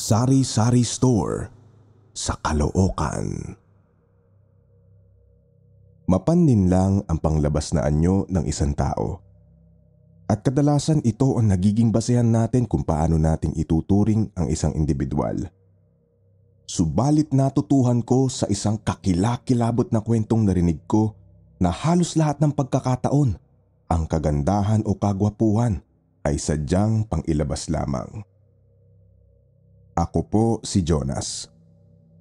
Sari-Sari Store sa Caloocan. Mapannin lang ang panglabas na anyo ng isang tao. At kadalasan ito ang nagiging basehan natin kung paano nating ituturing ang isang individual. Subalit natutuhan ko sa isang kakilakilabot na kwentong narinig ko na halos lahat ng pagkakataon, ang kagandahan o kagwapuhan ay sadyang pangilabas lamang. Ako po si Jonas,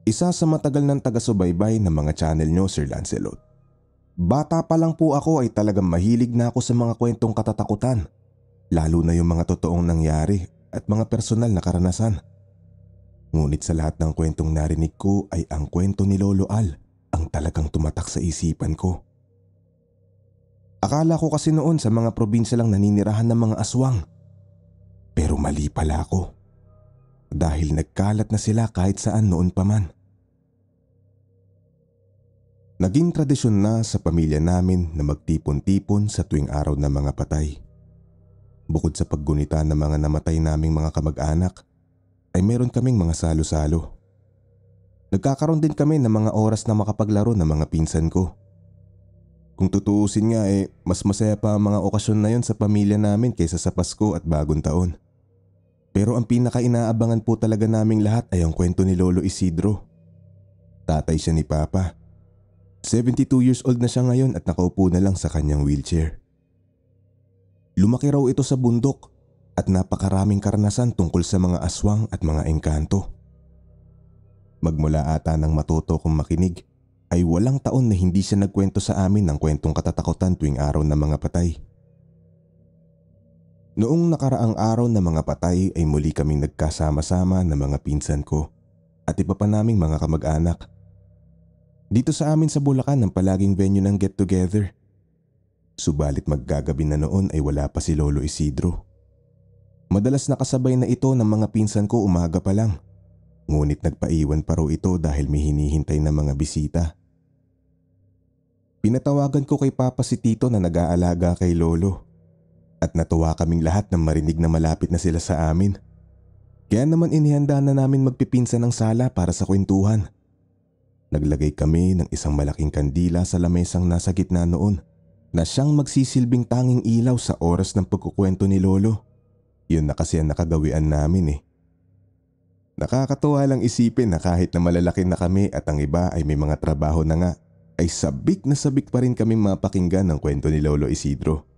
isa sa matagal ng taga-subaybay ng mga channel nyo, Sir Lancelot. Bata pa lang po ako ay talagang mahilig na ako sa mga kwentong katatakutan, lalo na yung mga totoong nangyari at mga personal na karanasan. Ngunit sa lahat ng kwentong narinig ko ay ang kwento ni Lolo Al ang talagang tumatak sa isipan ko. Akala ko kasi noon sa mga probinsya lang naninirahan ng mga aswang. Pero mali pala ako. Dahil nagkalat na sila kahit saan noon pa man. Naging tradisyon na sa pamilya namin na magtipon-tipon sa tuwing araw ng mga patay. Bukod sa paggunita ng mga namatay naming mga kamag-anak, ay meron kaming mga salo-salo. Nagkakaroon din kami ng mga oras na makapaglaro ng mga pinsan ko. Kung tutuusin nga mas masaya pa ang mga okasyon na yon sa pamilya namin kaysa sa Pasko at Bagong Taon. Pero ang pinaka-inaabangan po talaga naming lahat ay ang kwento ni Lolo Isidro. Tatay siya ni Papa. 72 years old na siya ngayon at nakaupo na lang sa kanyang wheelchair. Lumaki raw ito sa bundok at napakaraming karanasan tungkol sa mga aswang at mga engkanto. Magmula ata nang matuto kong makinig ay walang taon na hindi siya nagkwento sa amin ng kwentong katatakutan tuwing araw ng mga patay. Noong nakaraang araw ng mga patay ay muli kaming nagkasama-sama ng mga pinsan ko at iba pa naming mga kamag-anak. Dito sa amin sa Bulacan ang palaging venue ng get together. Subalit maggagabi na noon ay wala pa si Lolo Isidro. Madalas nakasabay na ito ng mga pinsan ko umaga pa lang. Ngunit nagpaiwan pa raw ito dahil may hinihintay na mga bisita. Pinatawagan ko kay Papa si Tito na nag-aalaga kay Lolo. At natuwa kaming lahat nang marinig na malapit na sila sa amin. Kaya naman inihanda na namin magpipinsan ng sala para sa kwentuhan. Naglagay kami ng isang malaking kandila sa lamesang nasa gitna noon na siyang magsisilbing tanging ilaw sa oras ng pagkukwento ni Lolo. Yun na kasi ang nakagawian namin . Nakakatuwa lang isipin na kahit na malalaki na kami at ang iba ay may mga trabaho na nga, ay sabik na sabik pa rin kami mapakinggan ng kwento ni Lolo Isidro.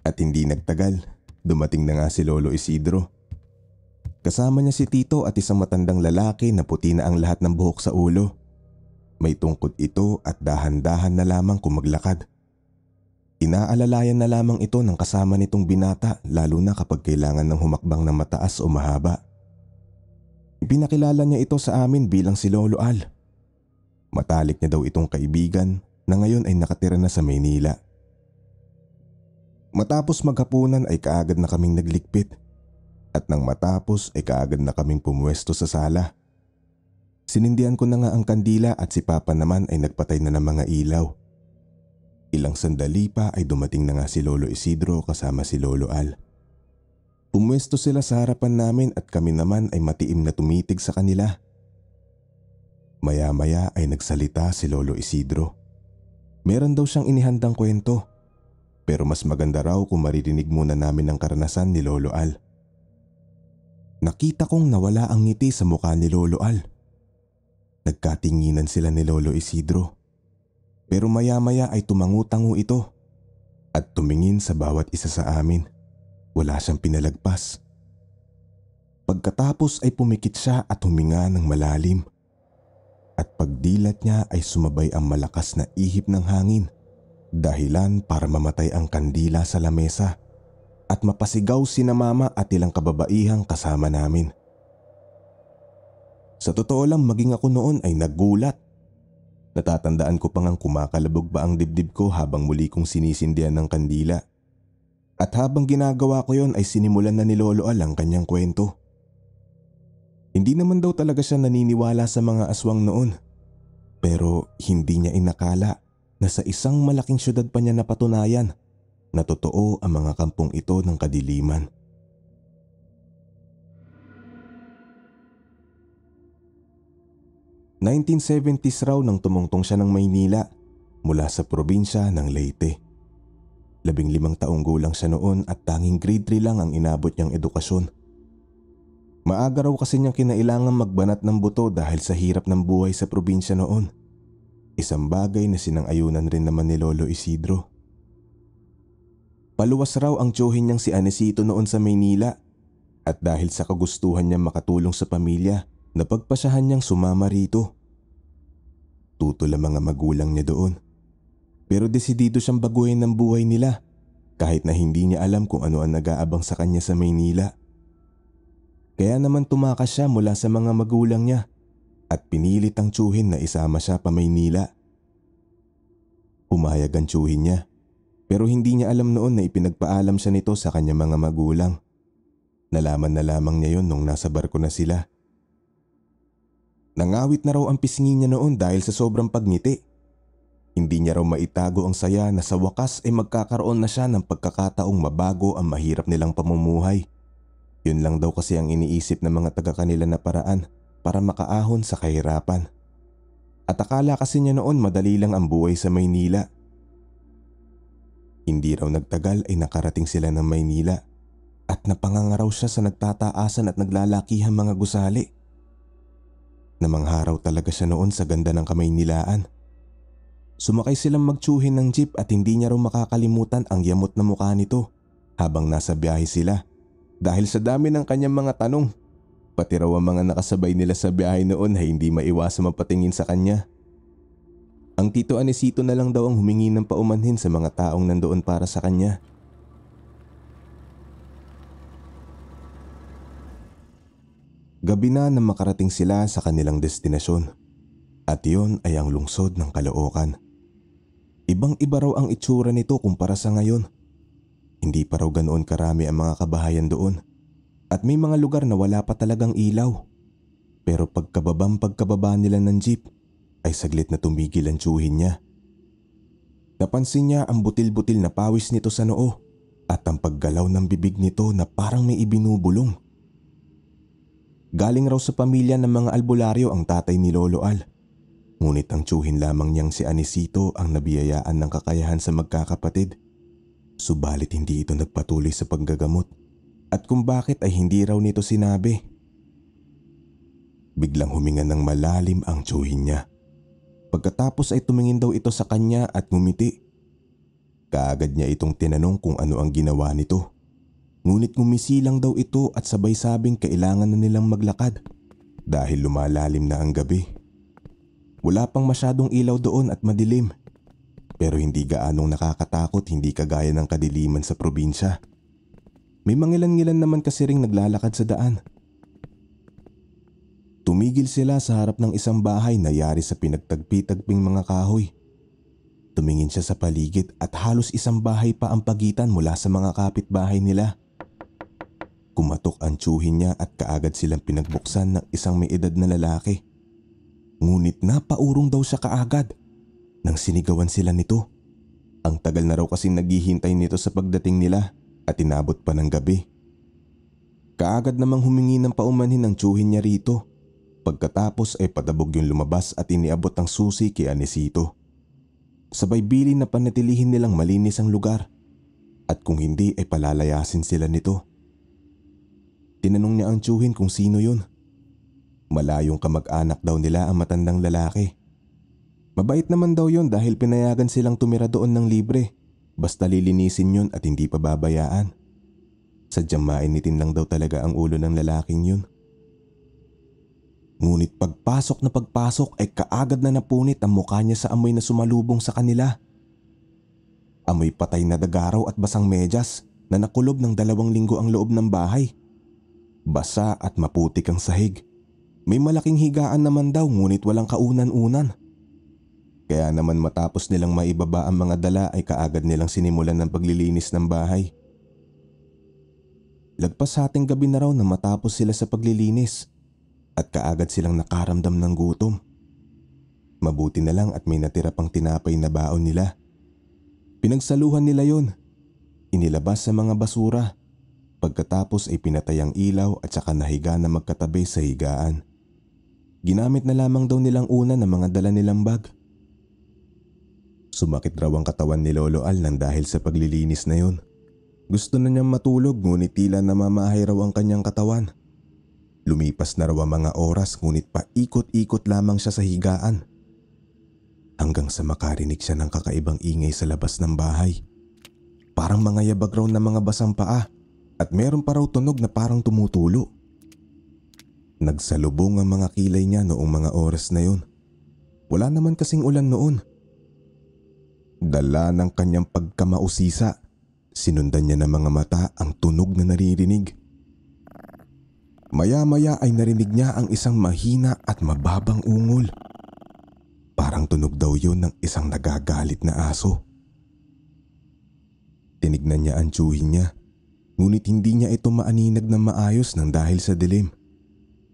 At hindi nagtagal, dumating na nga si Lolo Isidro. Kasama niya si Tito at isang matandang lalaki na puti na ang lahat ng buhok sa ulo. May tungkod ito at dahan-dahan na lamang kumaglakad. Inaalalayan na lamang ito ng kasama nitong binata lalo na kapag kailangan ng humakbang na mataas o mahaba. Ipinakilala niya ito sa amin bilang si Lolo Al. Matalik niya daw itong kaibigan na ngayon ay nakatira na sa Maynila. Matapos maghapunan ay kaagad na kaming naglikpit at nang matapos ay kaagad na kaming pumwesto sa sala. Sinindihan ko na nga ang kandila at si Papa naman ay nagpatay na ng mga ilaw. Ilang sandali pa ay dumating na nga si Lolo Isidro kasama si Lolo Al. Pumwesto sila sa harapan namin at kami naman ay matiim na tumitig sa kanila. Maya-maya ay nagsalita si Lolo Isidro. Meron daw siyang inihandang kwento. Pero mas maganda raw kung maririnig muna namin ang karanasan ni Lolo Al. Nakita kong nawala ang ngiti sa mukha ni Lolo Al. Nagkatinginan sila ni Lolo Isidro. Pero maya-maya ay tumangu-tangu ito at tumingin sa bawat isa sa amin. Wala siyang pinalagpas. Pagkatapos ay pumikit siya at huminga ng malalim. At pagdilat niya ay sumabay ang malakas na ihip ng hangin. Dahilan para mamatay ang kandila sa lamesa at mapasigaw sina Mama at ilang kababaihang kasama namin. Sa totoo lang maging ako noon ay nagulat. Natatandaan ko pang kumakalabog ba ang dibdib ko habang muli kong sinisindihan ng kandila. At habang ginagawa ko yon ay sinimulan na ni Lolo Al ang kanyang kwento. Hindi naman daw talaga siya naniniwala sa mga aswang noon. Pero hindi niya inakala na sa isang malaking syudad pa niya napatunayan na totoo ang mga kampong ito ng kadiliman. 1970s raw nang tumungtong siya ng Maynila mula sa probinsya ng Leyte. 15 taong gulang siya noon at tanging grade 3 lang ang inabot niyang edukasyon. Maaga raw kasi niyang kinailangan magbanat ng buto dahil sa hirap ng buhay sa probinsya noon. Isang bagay na sinang-ayunan rin naman ni Lolo Isidro. Paluwas raw ang tiyuhin niyang si Anesito noon sa Maynila at dahil sa kagustuhan niya makatulong sa pamilya, napagpasyahan niyang sumama rito. Tutol ang mga magulang niya doon. Pero desidido siyang baguhin ang buhay nila kahit na hindi niya alam kung ano ang nag-aabang sa kanya sa Maynila. Kaya naman tumakas siya mula sa mga magulang niya at pinilit ang tiyuhin na isama siya pa Maynila. Pumayag ang tiyuhin niya pero hindi niya alam noon na ipinagpaalam siya nito sa kanyang mga magulang. Nalaman na lamang niya yon nung nasa barko na sila. Nangawit na raw ang pisngi niya noon dahil sa sobrang pagngiti. Hindi niya raw maitago ang saya na sa wakas ay magkakaroon na siya ng pagkakataong mabago ang mahirap nilang pamumuhay. Yun lang daw kasi ang iniisip ng mga taga-kanila na paraan para makaahon sa kahirapan. At akala kasi niya noon madali lang ang buhay sa Maynila. Hindi raw nagtagal ay nakarating sila ng Maynila at napangangaraw siya sa nagtataasan at naglalakihang mga gusali. Namangharaw talaga siya noon sa ganda ng Kamaynilaan. Sumakay silang magtsuhin ng jeep at hindi niya raw makakalimutan ang yamot na mukha nito habang nasa biyahe sila dahil sa dami ng kanyang mga tanong. Pati raw ang mga nakasabay nila sa biyahe noon ay hindi maiwasan mapatingin sa kanya. Ang Tito Anesito na lang daw ang humingi ng paumanhin sa mga taong nandoon para sa kanya. Gabi na nang makarating sila sa kanilang destinasyon at iyon ay ang lungsod ng Caloocan. Ibang-iba raw ang itsura nito kumpara sa ngayon. Hindi pa raw ganoon karami ang mga kabahayan doon at may mga lugar na wala pa talagang ilaw. Pero pagkababa nila ng jeep ay saglit na tumigil ang tiyuhin niya. Napansin niya ang butil-butil na pawis nito sa noo at ang paggalaw ng bibig nito na parang may ibinubulong. Galing raw sa pamilya ng mga albularyo ang tatay ni Lolo Al. Ngunit ang tiyuhin lamang niyang si Anesito ang nabiyayaan ng kakayahan sa magkakapatid. Subalit hindi ito nagpatuloy sa paggagamot at kung bakit ay hindi raw nito sinabi. Biglang huminga ng malalim ang tiyuhin niya. Pagkatapos ay tumingin daw ito sa kanya at ngumiti. Kaagad niya itong tinanong kung ano ang ginawa nito. Ngunit ngumisi lang daw ito at sabay sabing kailangan na nilang maglakad dahil lumalalim na ang gabi. Wala pang masyadong ilaw doon at madilim. Pero hindi gaanong nakakatakot, hindi kagaya ng kadiliman sa probinsya. May mangilan-ngilan naman kasi ring naglalakad sa daan. Tumigil sila sa harap ng isang bahay na yari sa pinagtagpi-tagping mga kahoy. Tumingin siya sa paligid at halos isang bahay pa ang pagitan mula sa mga kapitbahay nila. Kumatok ang tiyuhin niya at kaagad silang pinagbuksan ng isang may edad na lalaki. Ngunit napaurong daw siya kaagad nang sinigawan sila nito. Ang tagal na raw kasing naghihintay nito sa pagdating nila at inabot pa ng gabi. Kaagad namang humingi ng paumanhin ng tiyuhin niya rito. Pagkatapos ay padabog yung lumabas at iniabot ang susi kay Anesito. Sabay bilin na panatilihin nilang malinis ang lugar at kung hindi ay palalayasin sila nito. Tinanong niya ang tiyuhin kung sino yun. Malayong kamag-anak daw nila ang matandang lalaki. Mabait naman daw yun dahil pinayagan silang tumira doon ng libre. Basta lilinisin yun at hindi pa babayaan. Sadyang mainitin lang daw talaga ang ulo ng lalaking yun. Ngunit pagpasok na pagpasok ay kaagad na napunit ang mukha niya sa amoy na sumalubong sa kanila. Amoy patay na dagaraw at basang medyas na nakulob ng 2 linggo ang loob ng bahay. Basa at maputik ang sahig. May malaking higaan naman daw ngunit walang kaunan-unan. Kaya naman matapos nilang maibaba ang mga dala ay kaagad nilang sinimulan ng paglilinis ng bahay. Lagpas sa ating gabi na raw na matapos sila sa paglilinis at kaagad silang nakaramdam ng gutom. Mabuti na lang at may natira pang tinapay na baon nila. Pinagsaluhan nila yon. Inilabas sa mga basura. Pagkatapos ay pinatay ang ilaw at saka nahiga na magkatabi sa higaan. Ginamit na lamang daw nilang una ng mga dala nilang bag. Sumakit raw ang katawan ni Lolo Al nang dahil sa paglilinis na yun. Gusto na niyang matulog ngunit tila namamahay raw ang kanyang katawan. Lumipas na raw ang mga oras ngunit paikot-ikot lamang siya sa higaan. Hanggang sa makarinig siya ng kakaibang ingay sa labas ng bahay. Parang mga yabag raw na mga basang paa at meron pa raw tunog na parang tumutulo. Nagsalubong ang mga kilay niya noong mga oras na yun. Wala naman kasing ulan noon. Dala ng kanyang pagkamausisa, sinundan niya ng mga mata ang tunog na naririnig. Maya-maya ay narinig niya ang isang mahina at mababang ungol. Parang tunog daw yun ng isang nagagalit na aso. Tinignan niya ang tiyuhin niya, ngunit hindi niya ito maaninag ng maayos nang dahil sa dilim.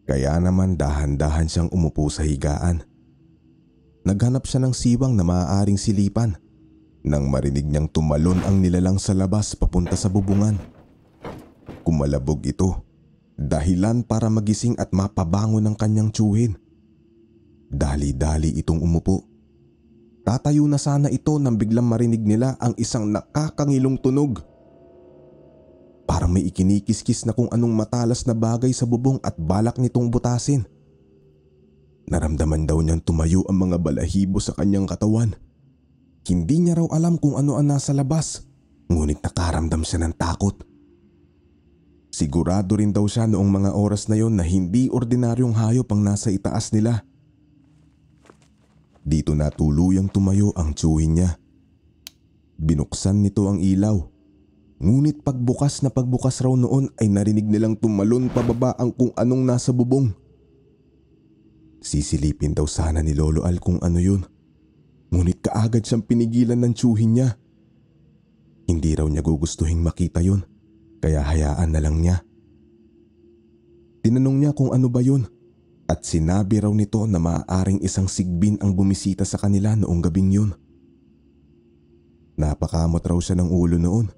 Kaya naman dahan-dahan siyang umupo sa higaan. Naghanap siya ng siwang na maaaring silipan nang marinig niyang tumalon ang nilalang sa labas papunta sa bubungan. Kumalabog ito, dahilan para magising at mapabangon ng kanyang tiyuhin. Dali-dali itong umupo. Tatayo na sana ito nang biglang marinig nila ang isang nakakangilong tunog. Parang may ikinikiskis na kung anong matalas na bagay sa bubong at balak nitong butasin. Naramdaman daw niyang tumayo ang mga balahibo sa kanyang katawan. Hindi niya raw alam kung ano ang nasa labas, ngunit nakaramdam siya ng takot. Sigurado rin daw siya noong mga oras na yon na hindi ordinaryong hayop ang nasa itaas nila. Dito na tuluyang tumayo ang tiyuhin niya. Binuksan nito ang ilaw. Ngunit pagbukas raw noon ay narinig nilang tumalon pababa ang kung anong nasa bubong. Sisilipin daw sana ni Lolo Al kung ano yun. Ngunit kaagad siyang pinigilan ng tiyuhin niya. Hindi raw niya gugustuhin makita yun, kaya hayaan na lang niya. Tinanong niya kung ano ba yun at sinabi raw nito na maaaring isang sigbin ang bumisita sa kanila noong gabing yun. Napakamot raw siya ng ulo noon.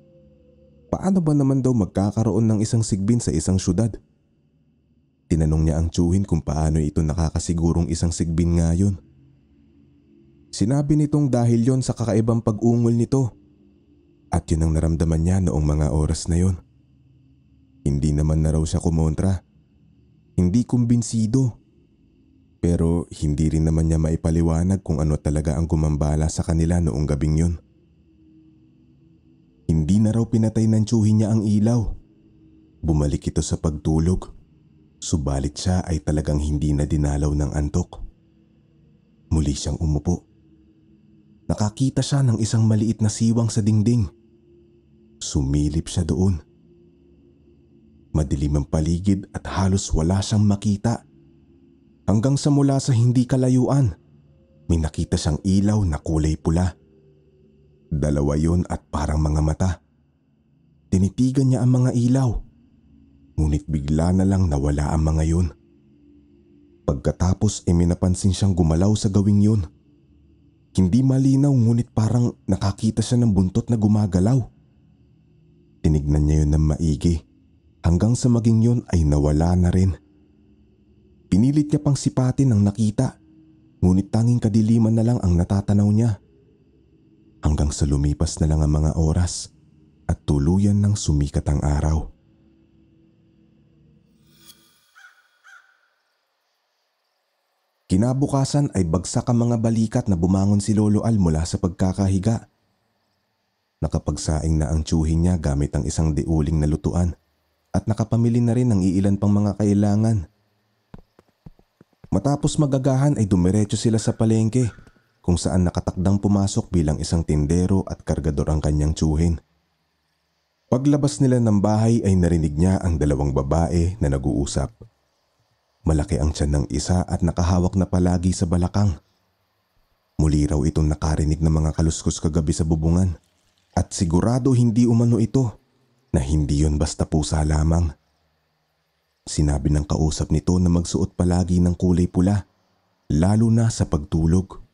Paano ba naman daw magkakaroon ng isang sigbin sa isang syudad? Tinanong niya ang tiyuhin kung paano ito nakakasigurong isang sigbin nga yun. Sinabi nitong dahil yon sa kakaibang pag-ungol nito. At yun ang naramdaman niya noong mga oras na yon. Hindi naman na raw siya kumontra. Hindi kumbinsido. Pero hindi rin naman niya maipaliwanag kung ano talaga ang gumambala sa kanila noong gabing yun. Hindi na raw pinatay ng tiyuhin niya ang ilaw. Bumalik ito sa pagtulog. Subalit siya ay talagang hindi na dinalaw ng antok. Muli siyang umupo. Nakakita siya ng isang maliit na siwang sa dingding. Sumilip siya doon. Madilim ang paligid at halos wala siyang makita. Hanggang sa mula sa hindi kalayuan, may nakita siyang ilaw na kulay pula. Dalawa yun at parang mga mata. Tinitigan niya ang mga ilaw. Ngunit bigla na lang nawala ang mga yun. Pagkatapos ay minapansin siyang gumalaw sa gawing yun. Hindi malinaw ngunit parang nakakita siya ng buntot na gumagalaw. Tinignan niya yun ng maigi hanggang sa maging yun ay nawala na rin. Pinilit niya pang sipatin ang nakita, ngunit tanging kadiliman na lang ang natatanaw niya. Hanggang sa lumipas na lang ang mga oras at tuluyan nang sumikat ang araw. Kinabukasan ay bagsak ang mga balikat na bumangon si Lolo Al mula sa pagkakahiga. Nakapagsaing na ang tiyuhin niya gamit ang isang diuling na lutuan at nakapamili na rin ng iilan pang mga kailangan. Matapos magagahan ay dumiretso sila sa palengke kung saan nakatakdang pumasok bilang isang tindero at kargador ang kanyang tiyuhin. Paglabas nila ng bahay ay narinig niya ang dalawang babae na nag-uusap. Malaki ang tiyan ng isa at nakahawak na palagi sa balakang. Muli raw itong nakarinig ng mga kaluskos kagabi sa bubungan at sigurado hindi umano ito na hindi yon basta pusa lamang. Sinabi ng kausap nito na magsuot palagi ng kulay pula, lalo na sa pagtulog.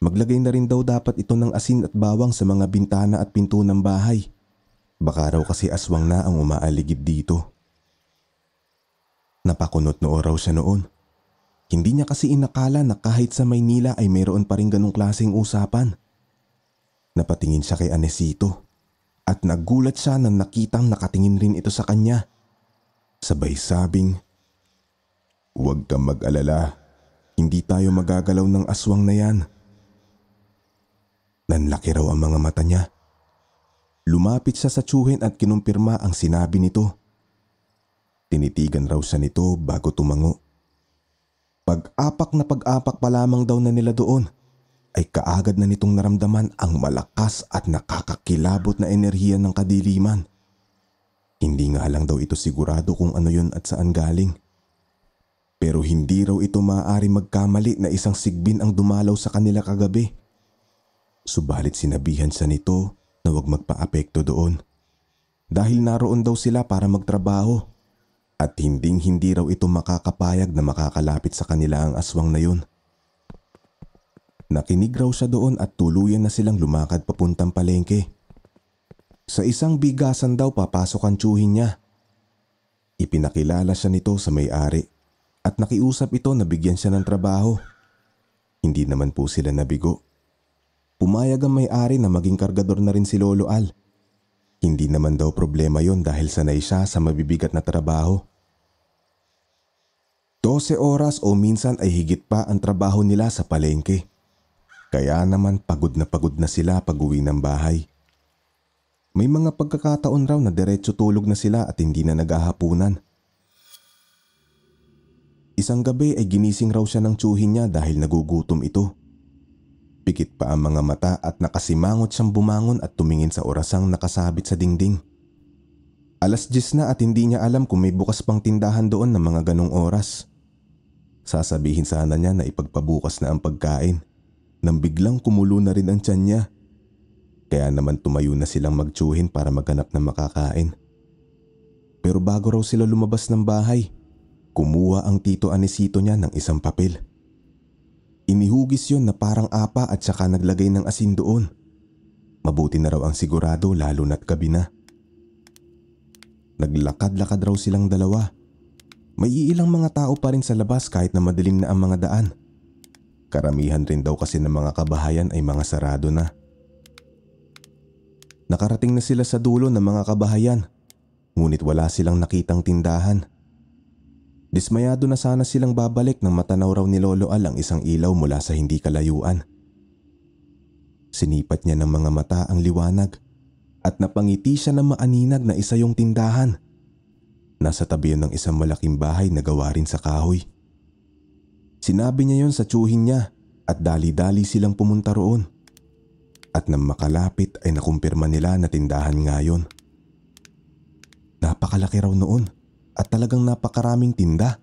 Maglagay na rin daw dapat ito ng asin at bawang sa mga bintana at pinto ng bahay. Baka raw kasi aswang na ang umaaligid dito. Napakunot noo raw siya noon. Hindi niya kasi inakala na kahit sa Maynila ay mayroon pa rin ganong klaseng usapan. Napatingin siya kay Anesito at nagulat siya nang nakitang nakatingin rin ito sa kanya. Sabay sabing, "Huwag kang mag-alala, hindi tayo magagalaw ng aswang na yan." Nanlaki raw ang mga mata niya. Lumapit siya sa tiyuhin at kinumpirma ang sinabi nito. Tinitigan raw siya nito bago tumango. Pag-apak na pag-apak pa lamang daw na nila doon, ay kaagad na nitong naramdaman ang malakas at nakakakilabot na enerhiya ng kadiliman. Hindi nga lang daw ito sigurado kung ano yun at saan galing. Pero hindi raw ito maaari magkamali na isang sigbin ang dumalaw sa kanila kagabi. Subalit sinabihan siya nito na huwag magpa-apekto doon. Dahil naroon daw sila para magtrabaho at hindi raw ito makakapayag na makakalapit sa kanila ang aswang na yun. Nakinig raw siya doon at tuluyan na silang lumakad papuntang palengke. Sa isang bigasan daw papasok ang tiyuhin niya. Ipinakilala siya nito sa may-ari at nakiusap ito na bigyan siya ng trabaho. Hindi naman po sila nabigo. Pumayag ang may-ari na maging kargador na rin si Lolo Al. Hindi naman daw problema yon dahil sanay siya sa mabibigat na trabaho. 12 oras o minsan ay higit pa ang trabaho nila sa palengke. Kaya naman pagod na sila pag-uwi ng bahay. May mga pagkakataon raw na diretso tulog na sila at hindi na naghahapunan. Isang gabi ay ginising raw siya ng tiyuhin niya dahil nagugutom ito. Pikit pa ang mga mata at nakasimangot siyang bumangon at tumingin sa orasang nakasabit sa dingding. 10:00 na at hindi niya alam kung may bukas pang tindahan doon ng mga ganong oras. Sasabihin sana niya na ipagpabukas na ang pagkain nang biglang kumulo na rin ang tiyan niya. Kaya naman tumayo na silang magtiyuhin para maghanap ng makakain. Pero bago raw sila lumabas ng bahay, kumuha ang tito Anesito niya ng isang papel. Inihugis yon na parang apa at saka naglagay ng asin doon. Mabuti na raw ang sigurado lalo na't gabi na. Naglakad-lakad raw silang dalawa. May iilang mga tao pa rin sa labas kahit na madilim na ang mga daan. Karamihan rin daw kasi ng mga kabahayan ay mga sarado na. Nakarating na sila sa dulo ng mga kabahayan, ngunit wala silang nakitang tindahan. Dismayado na sana silang babalik nang matanaw raw ni Lolo Al ang isang ilaw mula sa hindi kalayuan. Sinipat niya ng mga mata ang liwanag at napangiti siya na maaninag na isa yung tindahan. Nasa tabi ng isang malaking bahay na gawa rin sa kahoy. Sinabi niya yon sa tiyuhin niya at dali-dali silang pumunta roon. At nang makalapit ay nakumpirma nila na tindahan nga yon. Napakalaki raw noon at talagang napakaraming tinda.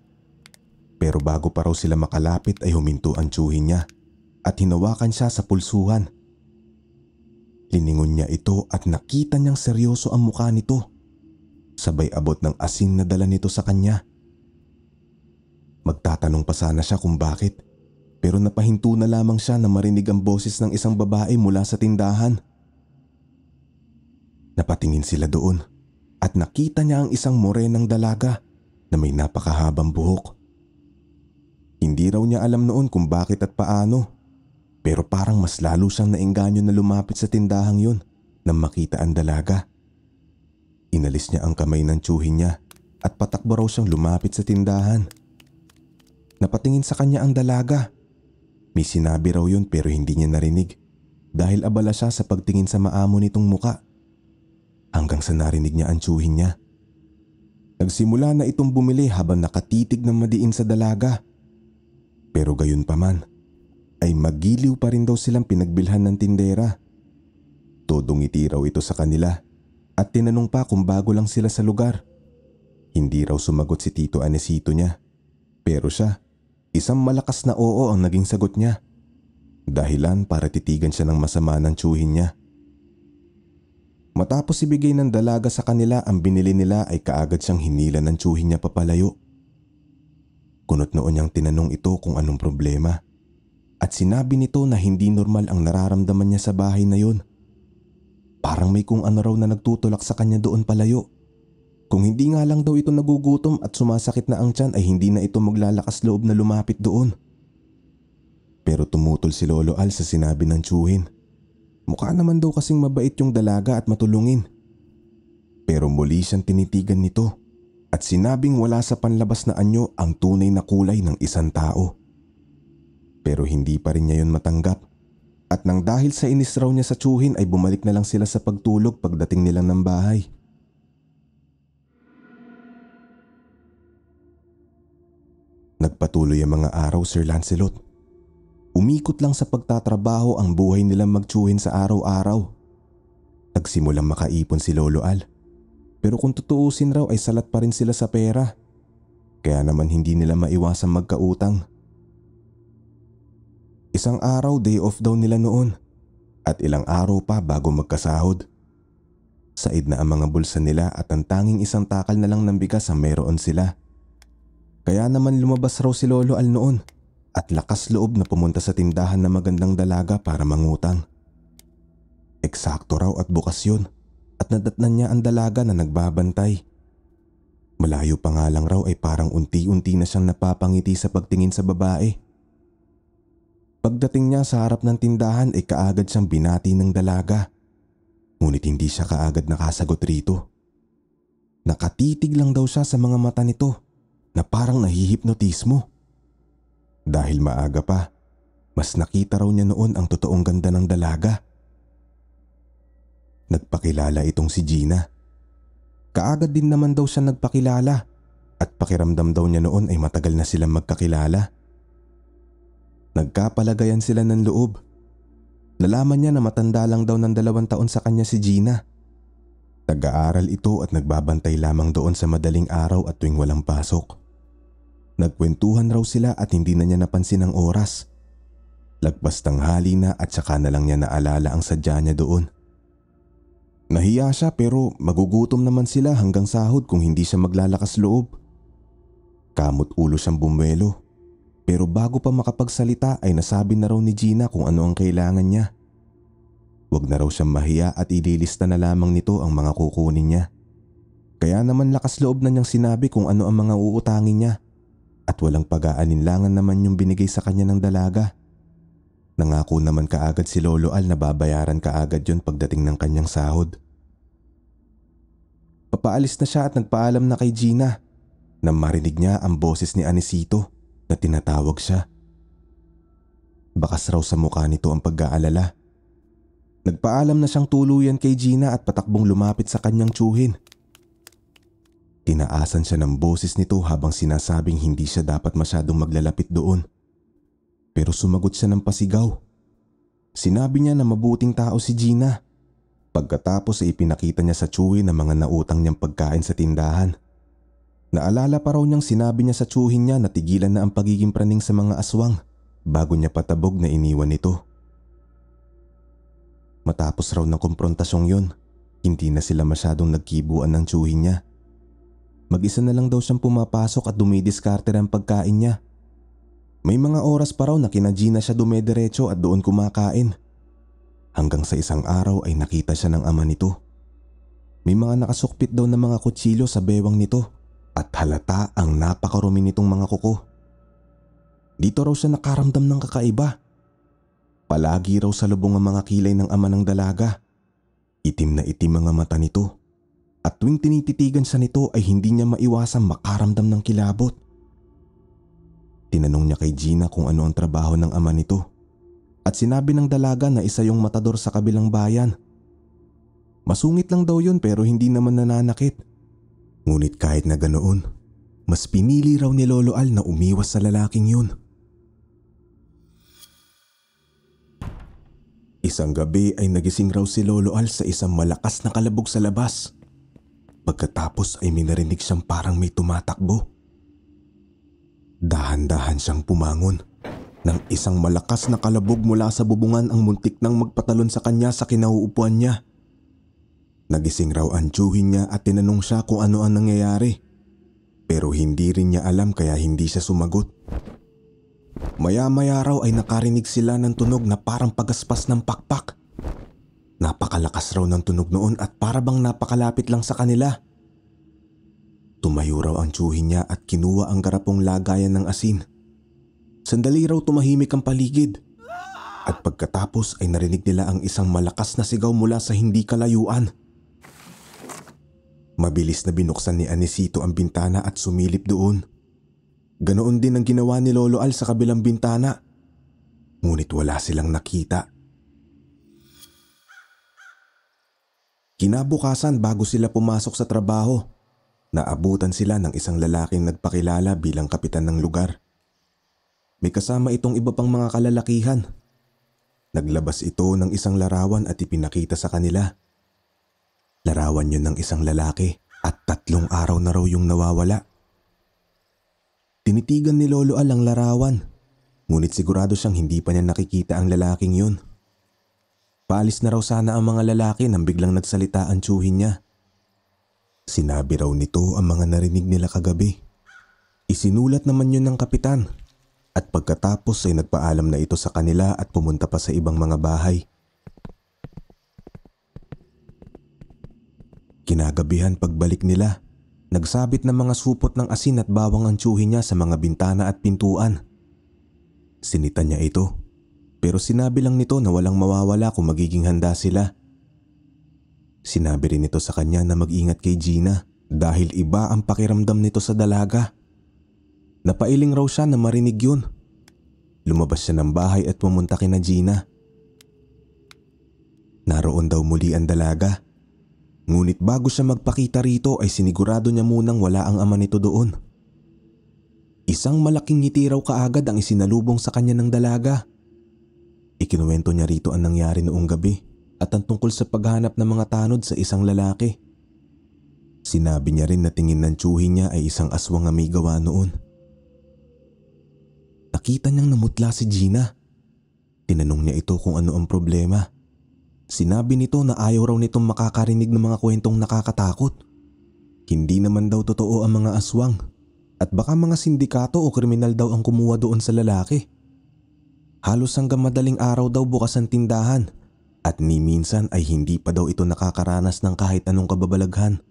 Pero bago pa raw sila makalapit ay huminto ang tiyuhin niya at hinawakan siya sa pulsuhan. Liningon niya ito at nakita niyang seryoso ang mukha nito. Sabay abot ng asin na dala nito sa kanya. Magtatanong pa sana siya kung bakit, pero napahinto na lamang siya na marinig ang boses ng isang babae mula sa tindahan. Napatingin sila doon at nakita niya ang isang morenang dalaga na may napakahabang buhok. Hindi raw niya alam noon kung bakit at paano, pero parang mas lalo siyang naengganyo na lumapit sa tindahang yun nang makita ang dalaga. Inalis niya ang kamay ng tiyuhin niya at patakbo raw siyang lumapit sa tindahan. Napatingin sa kanya ang dalaga. May sinabi raw yun pero hindi niya narinig dahil abala siya sa pagtingin sa maamo nitong muka. Hanggang sa narinig niya ang tiyuhin niya. Nagsimula na itong bumili habang nakatitig ng madiin sa dalaga. Pero gayon pa man, ay magiliw pa rin daw silang pinagbilhan ng tindera. Todong ngiti raw ito sa kanila at tinanong pa kung bago lang sila sa lugar. Hindi raw sumagot si Tito Anesito niya. Pero siya, isang malakas na oo ang naging sagot niya. Dahilan para titigan siya ng masama ng tiyuhin niya. Matapos ibigay ng dalaga sa kanila ang binili nila ay kaagad siyang hinila ng tiyuhin niya papalayo. Kunot noon niyang tinanong ito kung anong problema at sinabi nito na hindi normal ang nararamdaman niya sa bahay na yun. Parang may kung ano raw na nagtutulak sa kanya doon palayo. Kung hindi nga lang daw ito nagugutom at sumasakit na ang tiyan ay hindi na ito maglalakas loob na lumapit doon. Pero tumutol si Lolo Al sa sinabi ng tiyuhin. Mukha naman daw kasing mabait yung dalaga at matulungin. Pero muli siyang tinitigan nito at sinabing wala sa panlabas na anyo ang tunay na kulay ng isang tao. Pero hindi pa rin niya yun matanggap at nang dahil sa inis raw niya sa tiyuhin ay bumalik na lang sila sa pagtulog pagdating nilang ng bahay. Nagpatuloy ang mga araw, Sir Lancelot. Umikot lang sa pagtatrabaho ang buhay nilang magtiyuhin sa araw-araw. Nagsimulang makaipon si Lolo Al. Pero kung tutuusin raw ay salat pa rin sila sa pera. Kaya naman hindi nila maiwasang magkautang. Isang araw day off daw nila noon at ilang araw pa bago magkasahod. Said na ang mga bulsa nila at ang tanging isang takal na lang ng bigas ang meron sila. Kaya naman lumabas raw si Lolo Al noon at lakas loob na pumunta sa tindahan na magandang dalaga para mangutang. Eksakto raw at bukas yun at nadatnan niya ang dalaga na nagbabantay. Malayo pa nga lang raw ay parang unti-unti na siyang napapangiti sa pagtingin sa babae. Pagdating niya sa harap ng tindahan ay kaagad siyang binati ng dalaga. Ngunit hindi siya kaagad nakasagot rito. Nakatitig lang daw siya sa mga mata nito na parang nahihipnotismo. Dahil maaga pa, mas nakita raw niya noon ang totoong ganda ng dalaga. Nagpakilala itong si Gina. Kaagad din naman daw siya nagpakilala at pakiramdam daw niya noon ay matagal na silang magkakilala. Nagkapalagayan sila ng loob. Nalaman niya na matanda lang daw ng 2 taon sa kanya si Gina. Nag-aaral ito at nagbabantay lamang doon sa madaling araw at tuwing walang pasok. Nagkwentuhan raw sila at hindi na niya napansin ang oras. Lagpas tanghali na at saka na lang niya naalala ang sadya niya doon. Nahiya siya pero magugutom naman sila hanggang sahod kung hindi siya maglalakas loob. Kamot ulo siyang bumuelo. Pero bago pa makapagsalita ay nasabi na raw ni Gina kung ano ang kailangan niya. Huwag na raw siyang mahiya at ililista na lamang nito ang mga kukunin niya. Kaya naman lakas loob na niyang sinabi kung ano ang mga uutangin niya. At walang pag-aalinlangan naman yung binigay sa kanya ng dalaga. Nangako naman kaagad si Lolo Al na babayaran kaagad yon pagdating ng kanyang sahod. Papaalis na siya at nagpaalam na kay Gina nang marinig niya ang boses ni Anisito na tinatawag siya. Bakas raw sa mukha nito ang pag-aalala. Nagpaalam na siyang tuluyan kay Gina at patakbong lumapit sa kanyang tiyuhin. Tinaasan siya ng boses nito habang sinasabing hindi siya dapat masyadong maglalapit doon. Pero sumagot siya ng pasigaw. Sinabi niya na mabuting tao si Gina. Pagkatapos ay ipinakita niya sa tiyuhin ang mga nautang niyang pagkain sa tindahan. Naalala pa raw niyang sinabi niya sa tiyuhin niya na tigilan na ang pagiging praning sa mga aswang bago niya patabog na iniwan ito. Matapos raw ng komprontasyong yun, hindi na sila masyadong nagkibuan ng tiyuhin niya. Mag-isa na lang daw siyang pumapasok at dumidiskarte ng pagkain niya. May mga oras pa raw na kina Gina siya dumediretso at doon kumakain. Hanggang sa isang araw ay nakita siya ng ama nito. May mga nakasukpit daw na mga kutsilyo sa bewang nito at halata ang napakarumi nitong mga kuko. Dito raw siya nakaramdam ng kakaiba. Palagi raw sa lubong ang mga kilay ng ama ng dalaga. Itim na itim ang mata nito. At tuwing tinititigan siya nito ay hindi niya maiwasang makaramdam ng kilabot. Tinanong niya kay Gina kung ano ang trabaho ng ama nito. At sinabi ng dalaga na isa yung matador sa kabilang bayan. Masungit lang daw yun pero hindi naman nananakit. Ngunit kahit na ganoon, mas pinili raw ni Lolo Al na umiwas sa lalaking yun. Isang gabi ay nagising raw si Lolo Al sa isang malakas na kalabog sa labas. Pagkatapos ay may narinig siyang parang may tumatakbo. Dahan-dahan siyang pumangon nang isang malakas na kalabog mula sa bubungan ang muntik nang magpatalon sa kanya sa kinauupuan niya. Nagising raw ang tiyuhin niya at tinanong siya kung ano ang nangyayari. Pero hindi rin niya alam kaya hindi siya sumagot. Maya-maya raw ay nakarinig sila ng tunog na parang pagaspas ng pakpak. Napakalakas raw ng tunog noon at para bang napakalapit lang sa kanila. Tumayo raw ang tiyuhin niya at kinuha ang garapong lagayan ng asin. Sandali raw tumahimik ang paligid. At pagkatapos ay narinig nila ang isang malakas na sigaw mula sa hindi kalayuan. Mabilis na binuksan ni Anisito ang bintana at sumilip doon. Ganoon din ang ginawa ni Lolo Al sa kabilang bintana. Ngunit wala silang nakita. Kinabukasan bago sila pumasok sa trabaho, naabutan sila ng isang lalaking nagpakilala bilang kapitan ng lugar. May kasama itong iba pang mga kalalakihan. Naglabas ito ng isang larawan at ipinakita sa kanila. Larawan yun ng isang lalaki at 3 araw na raw yung nawawala. Tinitigan ni Lolo Al ang larawan, ngunit sigurado siyang hindi pa niya nakikita ang lalaking yun. Paalis na raw sana ang mga lalaki nang biglang nagsalita ang tiyuhin niya. Sinabi raw nito ang mga narinig nila kagabi. Isinulat naman yun ng kapitan at pagkatapos ay nagpaalam na ito sa kanila at pumunta pa sa ibang mga bahay. Kinagabihan pagbalik nila, nagsabit ng mga supot ng asin at bawang ang tiyuhin niya sa mga bintana at pintuan. Sinita niya ito. Pero sinabi lang nito na walang mawawala kung magiging handa sila. Sinabi rin nito sa kanya na mag-ingat kay Gina dahil iba ang pakiramdam nito sa dalaga. Napailing raw siya na marinig yun. Lumabas siya ng bahay at pumunta kina Gina. Naroon daw muli ang dalaga. Ngunit bago siya magpakita rito ay sinigurado niya munang wala ang ama nito doon. Isang malaking ngiti raw kaagad ang isinalubong sa kanya ng dalaga. Ikinuwento niya rito ang nangyari noong gabi at ang tungkol sa paghanap ng mga tanod sa isang lalaki. Sinabi niya rin na tingin ng tiyuhin niya ay isang aswang na may gawa noon. Nakita niyang namutla si Gina. Tinanong niya ito kung ano ang problema. Sinabi nito na ayaw raw nitong makakarinig ng mga kwentong nakakatakot. Hindi naman daw totoo ang mga aswang at baka mga sindikato o kriminal daw ang kumuha doon sa lalaki. Halos hanggang madaling araw daw bukas ang tindahan at ni minsan ay hindi pa daw ito nakakaranas ng kahit anong kababalaghan.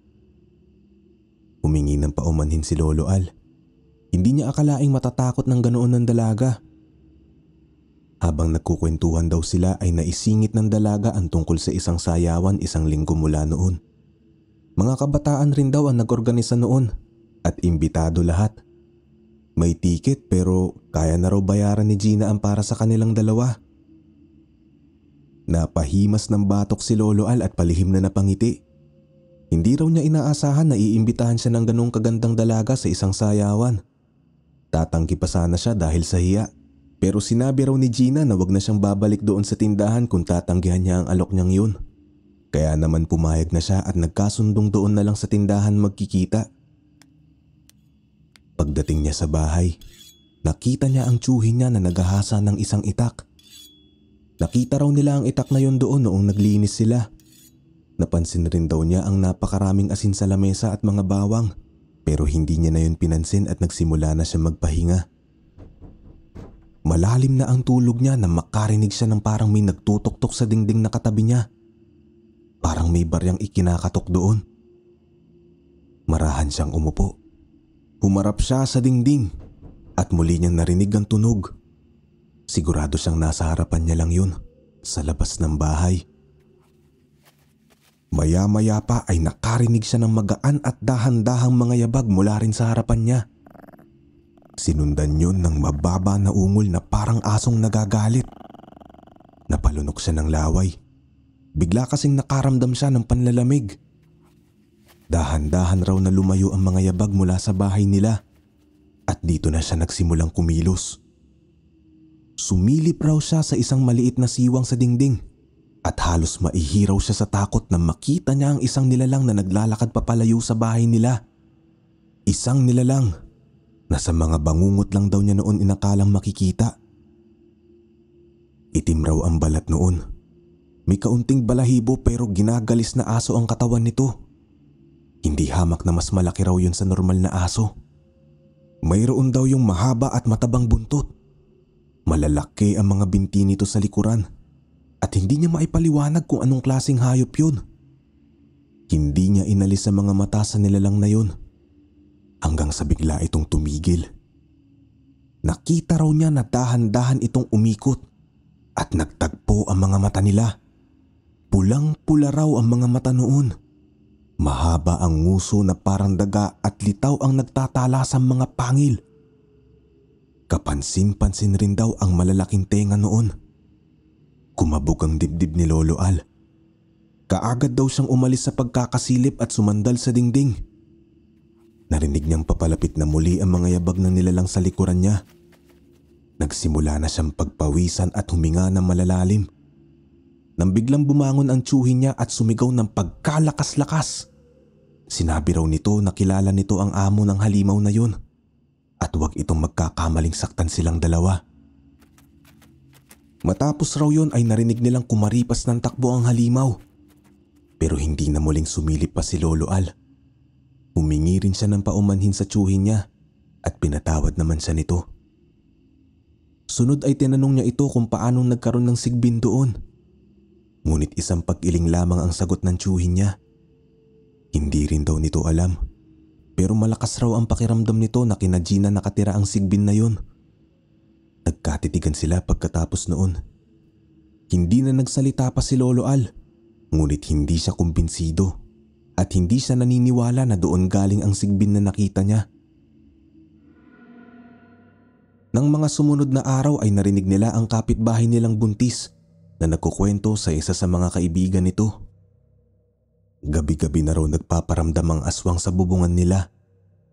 Humingi ng paumanhin si Lolo Al. Hindi niya akalaing matatakot ng ganoon ng dalaga. Habang nagkukwentuhan daw sila ay naisingit ng dalaga ang tungkol sa isang sayawan 1 linggo mula noon. Mga kabataan rin daw ang nag-organisa noon at imbitado lahat. May tiket pero kaya na raw bayaran ni Gina ang para sa kanilang dalawa. Napahimas ng batok si Lolo Al at palihim na napangiti. Hindi raw niya inaasahan na iimbitahan siya ng ganong kagandang dalaga sa isang sayawan. Tatanggi pa sana siya dahil sa hiya. Pero sinabi raw ni Gina na wag na siyang babalik doon sa tindahan kung tatanggihan niya ang alok niyang yun. Kaya naman pumayag na siya at nagkasundong doon na lang sa tindahan magkikita. Pagdating niya sa bahay, nakita niya ang tiyuhin niya na naghahasa ng isang itak. Nakita raw nila ang itak na yon doon noong naglinis sila. Napansin rin daw niya ang napakaraming asin sa lamesa at mga bawang, pero hindi niya na yun pinansin at nagsimula na siya magpahinga. Malalim na ang tulog niya na makarinig siya ng parang may nagtutok-tok sa dingding na katabi niya. Parang may baryang ikinakatok doon. Marahan siyang umupo. Humarap siya sa dingding at muli niyang narinig ang tunog. Sigurado siyang nasa harapan niya lang yun, sa labas ng bahay. Maya-maya pa ay nakarinig siya ng magaan at dahan-dahang mga yabag mula rin sa harapan niya. Sinundan yun ng mababa na ungol na parang asong nagagalit. Napalunok siya ng laway. Bigla kasing nakaramdam siya ng panlalamig. Dahan-dahan raw na lumayo ang mga yabag mula sa bahay nila at dito na siya nagsimulang kumilos. Sumilip raw siya sa isang maliit na siwang sa dingding at halos maihiraw siya sa takot na makita niya ang isang nilalang na naglalakad papalayo sa bahay nila. Isang nilalang na sa mga bangungot lang daw niya noon inakalang makikita. Itim raw ang balat noon. May kaunting balahibo pero ginagalis na aso ang katawan nito. Hindi hamak na mas malaki raw yun sa normal na aso. Mayroon daw yung mahaba at matabang buntot. Malalaki ang mga binti nito sa likuran at hindi niya maipaliwanag kung anong klaseng hayop yun. Hindi niya inalis sa mga mata sa nilalang na yun. hanggang sa bigla itong tumigil. Nakita raw niya na dahan-dahan itong umikot at nagtagpo ang mga mata nila. Pulang-pula raw ang mga mata noon. Mahaba ang nguso na parang daga at litaw ang nagtatalasang mga pangil. Kapansin-pansin rin daw ang malalaking tenga noon. Kumabog ang dibdib ni Lolo Al. Kaagad daw siyang umalis sa pagkakasilip at sumandal sa dingding. Narinig niyang papalapit na muli ang mga yabag ng nilalang sa likuran niya. Nagsimula na siyang pagpawisan at huminga ng malalalim. Nang biglang bumangon ang tiyuhin niya at sumigaw ng pagkalakas-lakas. Sinabi raw nito na kilala nito ang amo ng halimaw na yun at huwag itong magkakamaling saktan silang dalawa. Matapos raw yun ay narinig nilang kumaripas ng takbo ang halimaw. Pero hindi na muling sumilip pa si Lolo Al. Humingi rin siya ng paumanhin sa tiyuhin niya at pinatawad naman siya nito. Sunod ay tinanong niya ito kung paanong nagkaroon ng sigbin doon. Ngunit isang pag-iling lamang ang sagot ng tiyuhin niya. Hindi rin daw nito alam. Pero malakas raw ang pakiramdam nito na kina Gina nakatira ang sigbin na yun. Nagkatitigan sila pagkatapos noon. Hindi na nagsalita pa si Lolo Al. Ngunit hindi siya kumbinsido at hindi siya naniniwala na doon galing ang sigbin na nakita niya. Nang mga sumunod na araw ay narinig nila ang kapitbahay nilang buntis na nagkukwento sa isa sa mga kaibigan nito. Gabi-gabi na raw nagpaparamdam ang aswang sa bubungan nila.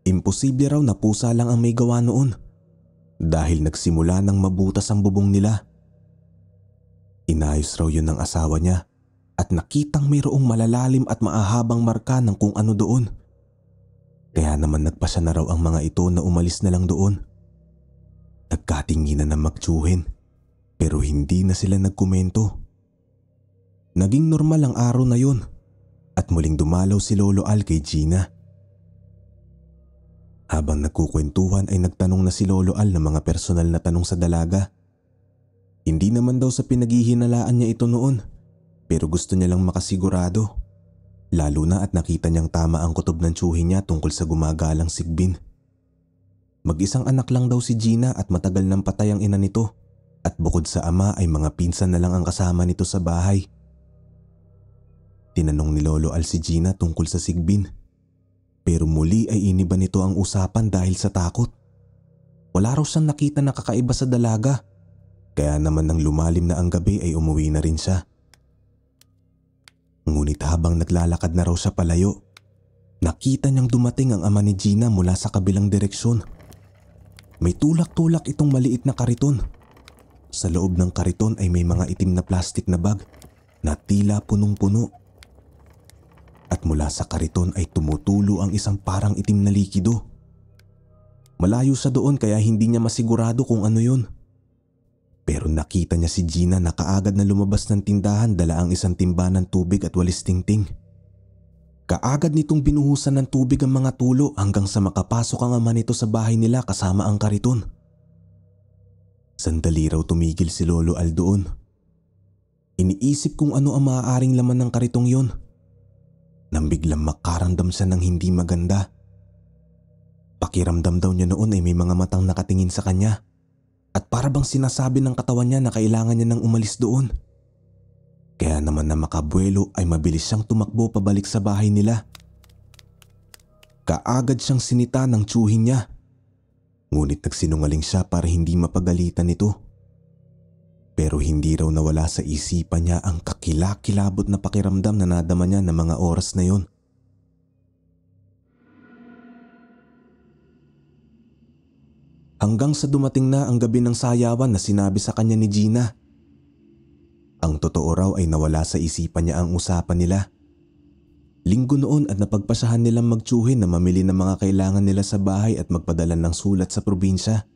Imposible raw na pusa lang ang may gawa noon dahil nagsimula ng mabutas ang bubong nila. Inayos raw yun ng asawa niya at nakitang mayroong malalalim at maahabang marka ng kung ano doon. Kaya naman nagpasya na raw ang mga ito na umalis na lang doon. Nagkatinginan ng magtiyuhin pero hindi na sila nagkomento. Naging normal ang araw na yun at muling dumalaw si Lolo Al kay Gina. Habang nagkukwentuhan ay nagtanong na si Lolo Al ng mga personal na tanong sa dalaga. Hindi naman daw sa pinaghihinalaan niya ito noon. Pero gusto niya lang makasigurado. Lalo na at nakita niyang tama ang kutob ng tiyuhin niya tungkol sa gumagalang sigbin. Mag-isang anak lang daw si Gina at matagal nang patay ang ina nito. At bukod sa ama ay mga pinsan na lang ang kasama nito sa bahay. Tinanong ni Lolo Al si Gina tungkol sa sigbin. Pero muli ay iniba nito ang usapan dahil sa takot. Wala raw siyang nakita na kakaiba sa dalaga. Kaya naman nang lumalim na ang gabi ay umuwi na rin siya. Ngunit habang naglalakad na raw siya palayo, nakita niyang dumating ang ama ni Gina mula sa kabilang direksyon. May tulak-tulak itong maliit na kariton. Sa loob ng kariton ay may mga itim na plastic na bag na tila punong-puno. At mula sa kariton ay tumutulo ang isang parang itim na likido. Malayo siya doon kaya hindi niya masigurado kung ano yun. Pero nakita niya si Gina na kaagad na lumabas ng tindahan dala ang isang timba ng tubig at walis tingting. Kaagad nitong binuhusan ng tubig ang mga tulo hanggang sa makapasok ang ama nito sa bahay nila kasama ang kariton. Sandali raw tumigil si Lolo Al doon. Iniisip kung ano ang maaaring laman ng karitong yon. Nang biglang makaramdam siya ng hindi maganda. Pakiramdam daw niya noon ay may mga matang nakatingin sa kanya. At para bang sinasabi ng katawan niya na kailangan niya nang umalis doon. Kaya naman na makabuelo ay mabilis siyang tumakbo pabalik sa bahay nila. Kaagad siyang sinita ng tiyuhin niya. Ngunit nagsinungaling siya para hindi mapagalitan nito. Pero hindi raw nawala sa isipan niya ang kakilakilabot na pakiramdam na nadama niya ng mga oras na yon. Hanggang sa dumating na ang gabi ng sayawan na sinabi sa kanya ni Gina. Ang totoo raw ay nawala sa isipan niya ang usapan nila. Linggo noon at napagpasahan nilang magtiyuhin na mamili ng mga kailangan nila sa bahay at magpadala ng sulat sa probinsya.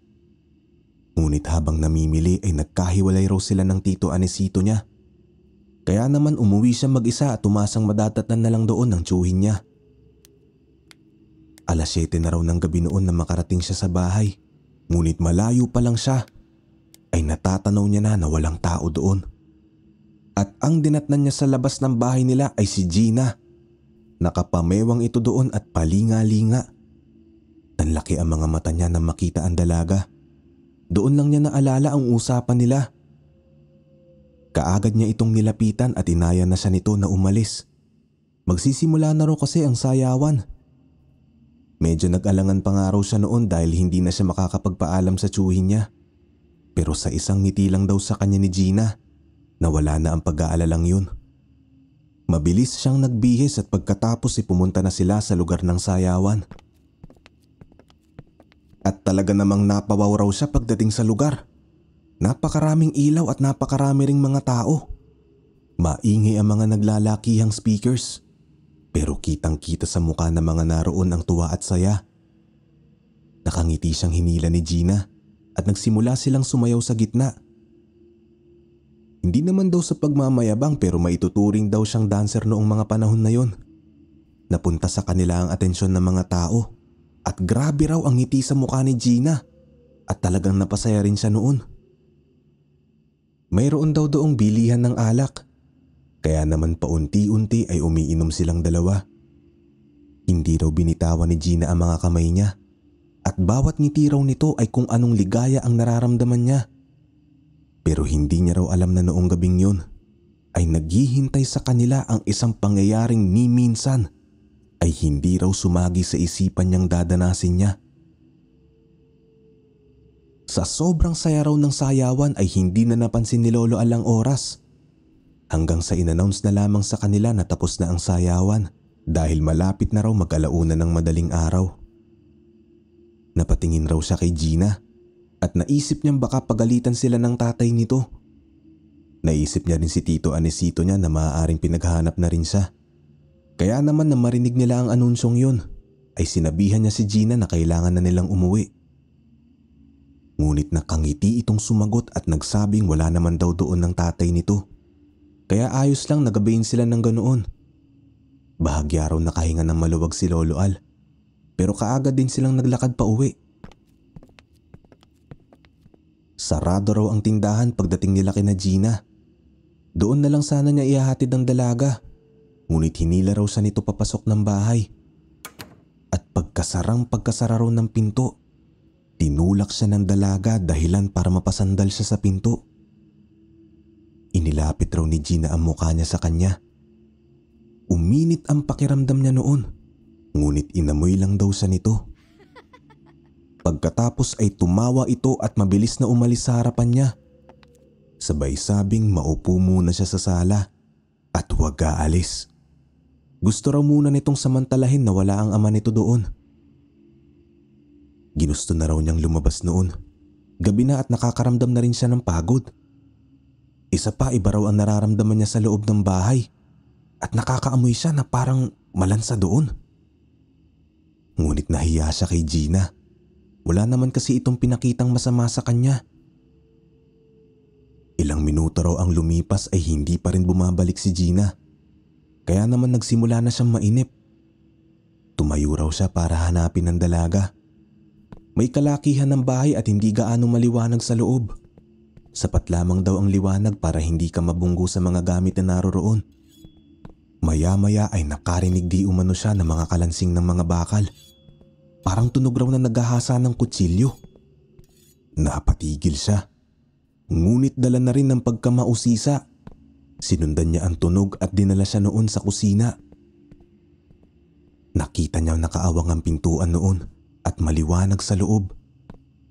Ngunit habang namimili ay nagkahiwalay raw sila ng tito Anesito niya. Kaya naman umuwi siya mag-isa at tumasang madadatnan na lang doon ng tiyuhin niya. Alas 7 na raw ng gabi noon na makarating siya sa bahay. Ngunit malayo pa lang siya ay natatanaw niya na walang tao doon. At ang dinatnan niya sa labas ng bahay nila ay si Gina. Nakapamewang ito doon at palinga-linga. Naglalaki ang mga mata niya nang makita ang dalaga. Doon lang niya naalala ang usapan nila. Kaagad niya itong nilapitan at inaya na siya nito na umalis. Magsisimula na raw kasi ang sayawan. Medyo nag-alangan pa nga raw siya noon dahil hindi na siya makakapagpaalam sa tiyuhin niya. Pero sa isang ngiti lang daw sa kanya ni Gina, nawala na ang pag-aalalang yun. Mabilis siyang nagbihis at pagkatapos pumunta na sila sa lugar ng sayawan. At talaga namang napawaw raw siya pagdating sa lugar. Napakaraming ilaw at napakarami ring mga tao. Maingay ang mga naglalakihang speakers. Pero kitang-kita sa mukha ng mga naroon ang tuwa at saya. Nakangiti siyang hinila ni Gina at nagsimula silang sumayaw sa gitna. Hindi naman daw sa pagmamayabang pero maituturing daw siyang dancer noong mga panahon na yon. Napunta sa kanila ang atensyon ng mga tao at grabe raw ang ngiti sa mukha ni Gina at talagang napasaya rin siya noon. Mayroon daw doong bilihan ng alak, kaya naman paunti-unti ay umiinom silang dalawa. Hindi raw binitawan ni Gina ang mga kamay niya at bawat ngiti raw nito ay kung anong ligaya ang nararamdaman niya. Pero hindi niya raw alam na noong gabing yun ay naghihintay sa kanila ang isang pangyayaring ni minsan ay hindi raw sumagi sa isipan niyang dadanasin niya. Sa sobrang saya raw ng sayawan ay hindi na napansin ni Lolo Al ang oras. Hanggang sa in-announce na lamang sa kanila na tapos na ang sayawan dahil malapit na raw mag-alauna ng madaling araw. Napatingin raw siya kay Gina at naisip niyang baka pagalitan sila ng tatay nito. Naisip niya rin si Tito Anesito niya na maaaring pinaghahanap na rin siya. Kaya naman na marinig nila ang anunsyong yun ay sinabihan niya si Gina na kailangan na nilang umuwi. Ngunit nakangiti itong sumagot at nagsabing wala naman daw doon ng tatay nito. Kaya ayos lang nagabayin sila ng ganoon. Bahagya raw nakahinga ng maluwag si Lolo Al. Pero kaagad din silang naglakad pa uwi. Sarado raw ang tindahan pagdating nila kina Gina. Doon na lang sana niya ihahatid ang dalaga. Ngunit hinila raw siya nito papasok ng bahay. At pagkasara raw ng pinto, tinulak siya ng dalaga dahilan para mapasandal siya sa pinto. Inilapit raw ni Gina ang mukha niya sa kanya. Uminit ang pakiramdam niya noon, ngunit inamoy lang daw siya nito. Pagkatapos ay tumawa ito at mabilis na umalis sa harapan niya. Sabay sabing maupo muna siya sa sala at huwag aalis. Gusto raw muna nitong samantalahin na wala ang ama nito doon. Ginusto na raw niyang lumabas noon. Gabi na at nakakaramdam na rin siya ng pagod. Isa pa, iba raw ang nararamdaman niya sa loob ng bahay at nakakaamoy siya na parang malansa doon. Ngunit nahiya siya kay Gina. Wala naman kasi itong pinakitang masama sa kanya. Ilang minuto raw ang lumipas ay hindi pa rin bumabalik si Gina. Kaya naman nagsimula na siyang mainip. Tumayo raw siya para hanapin ang dalaga. May kalakihan ng bahay at hindi gaano maliwanag sa loob. Sapat lamang daw ang liwanag para hindi ka mabunggo sa mga gamit na naroroon. Maya-maya ay nakarinig di umano siya ng mga kalansing ng mga bakal. Parang tunog raw na naghahasa ng kutsilyo. Napatigil siya. Ngunit dala na rin ng pagkamausisa. Sinundan niya ang tunog at dinala siya noon sa kusina. Nakita niya nakaawang ang pintuan noon at maliwanag sa loob.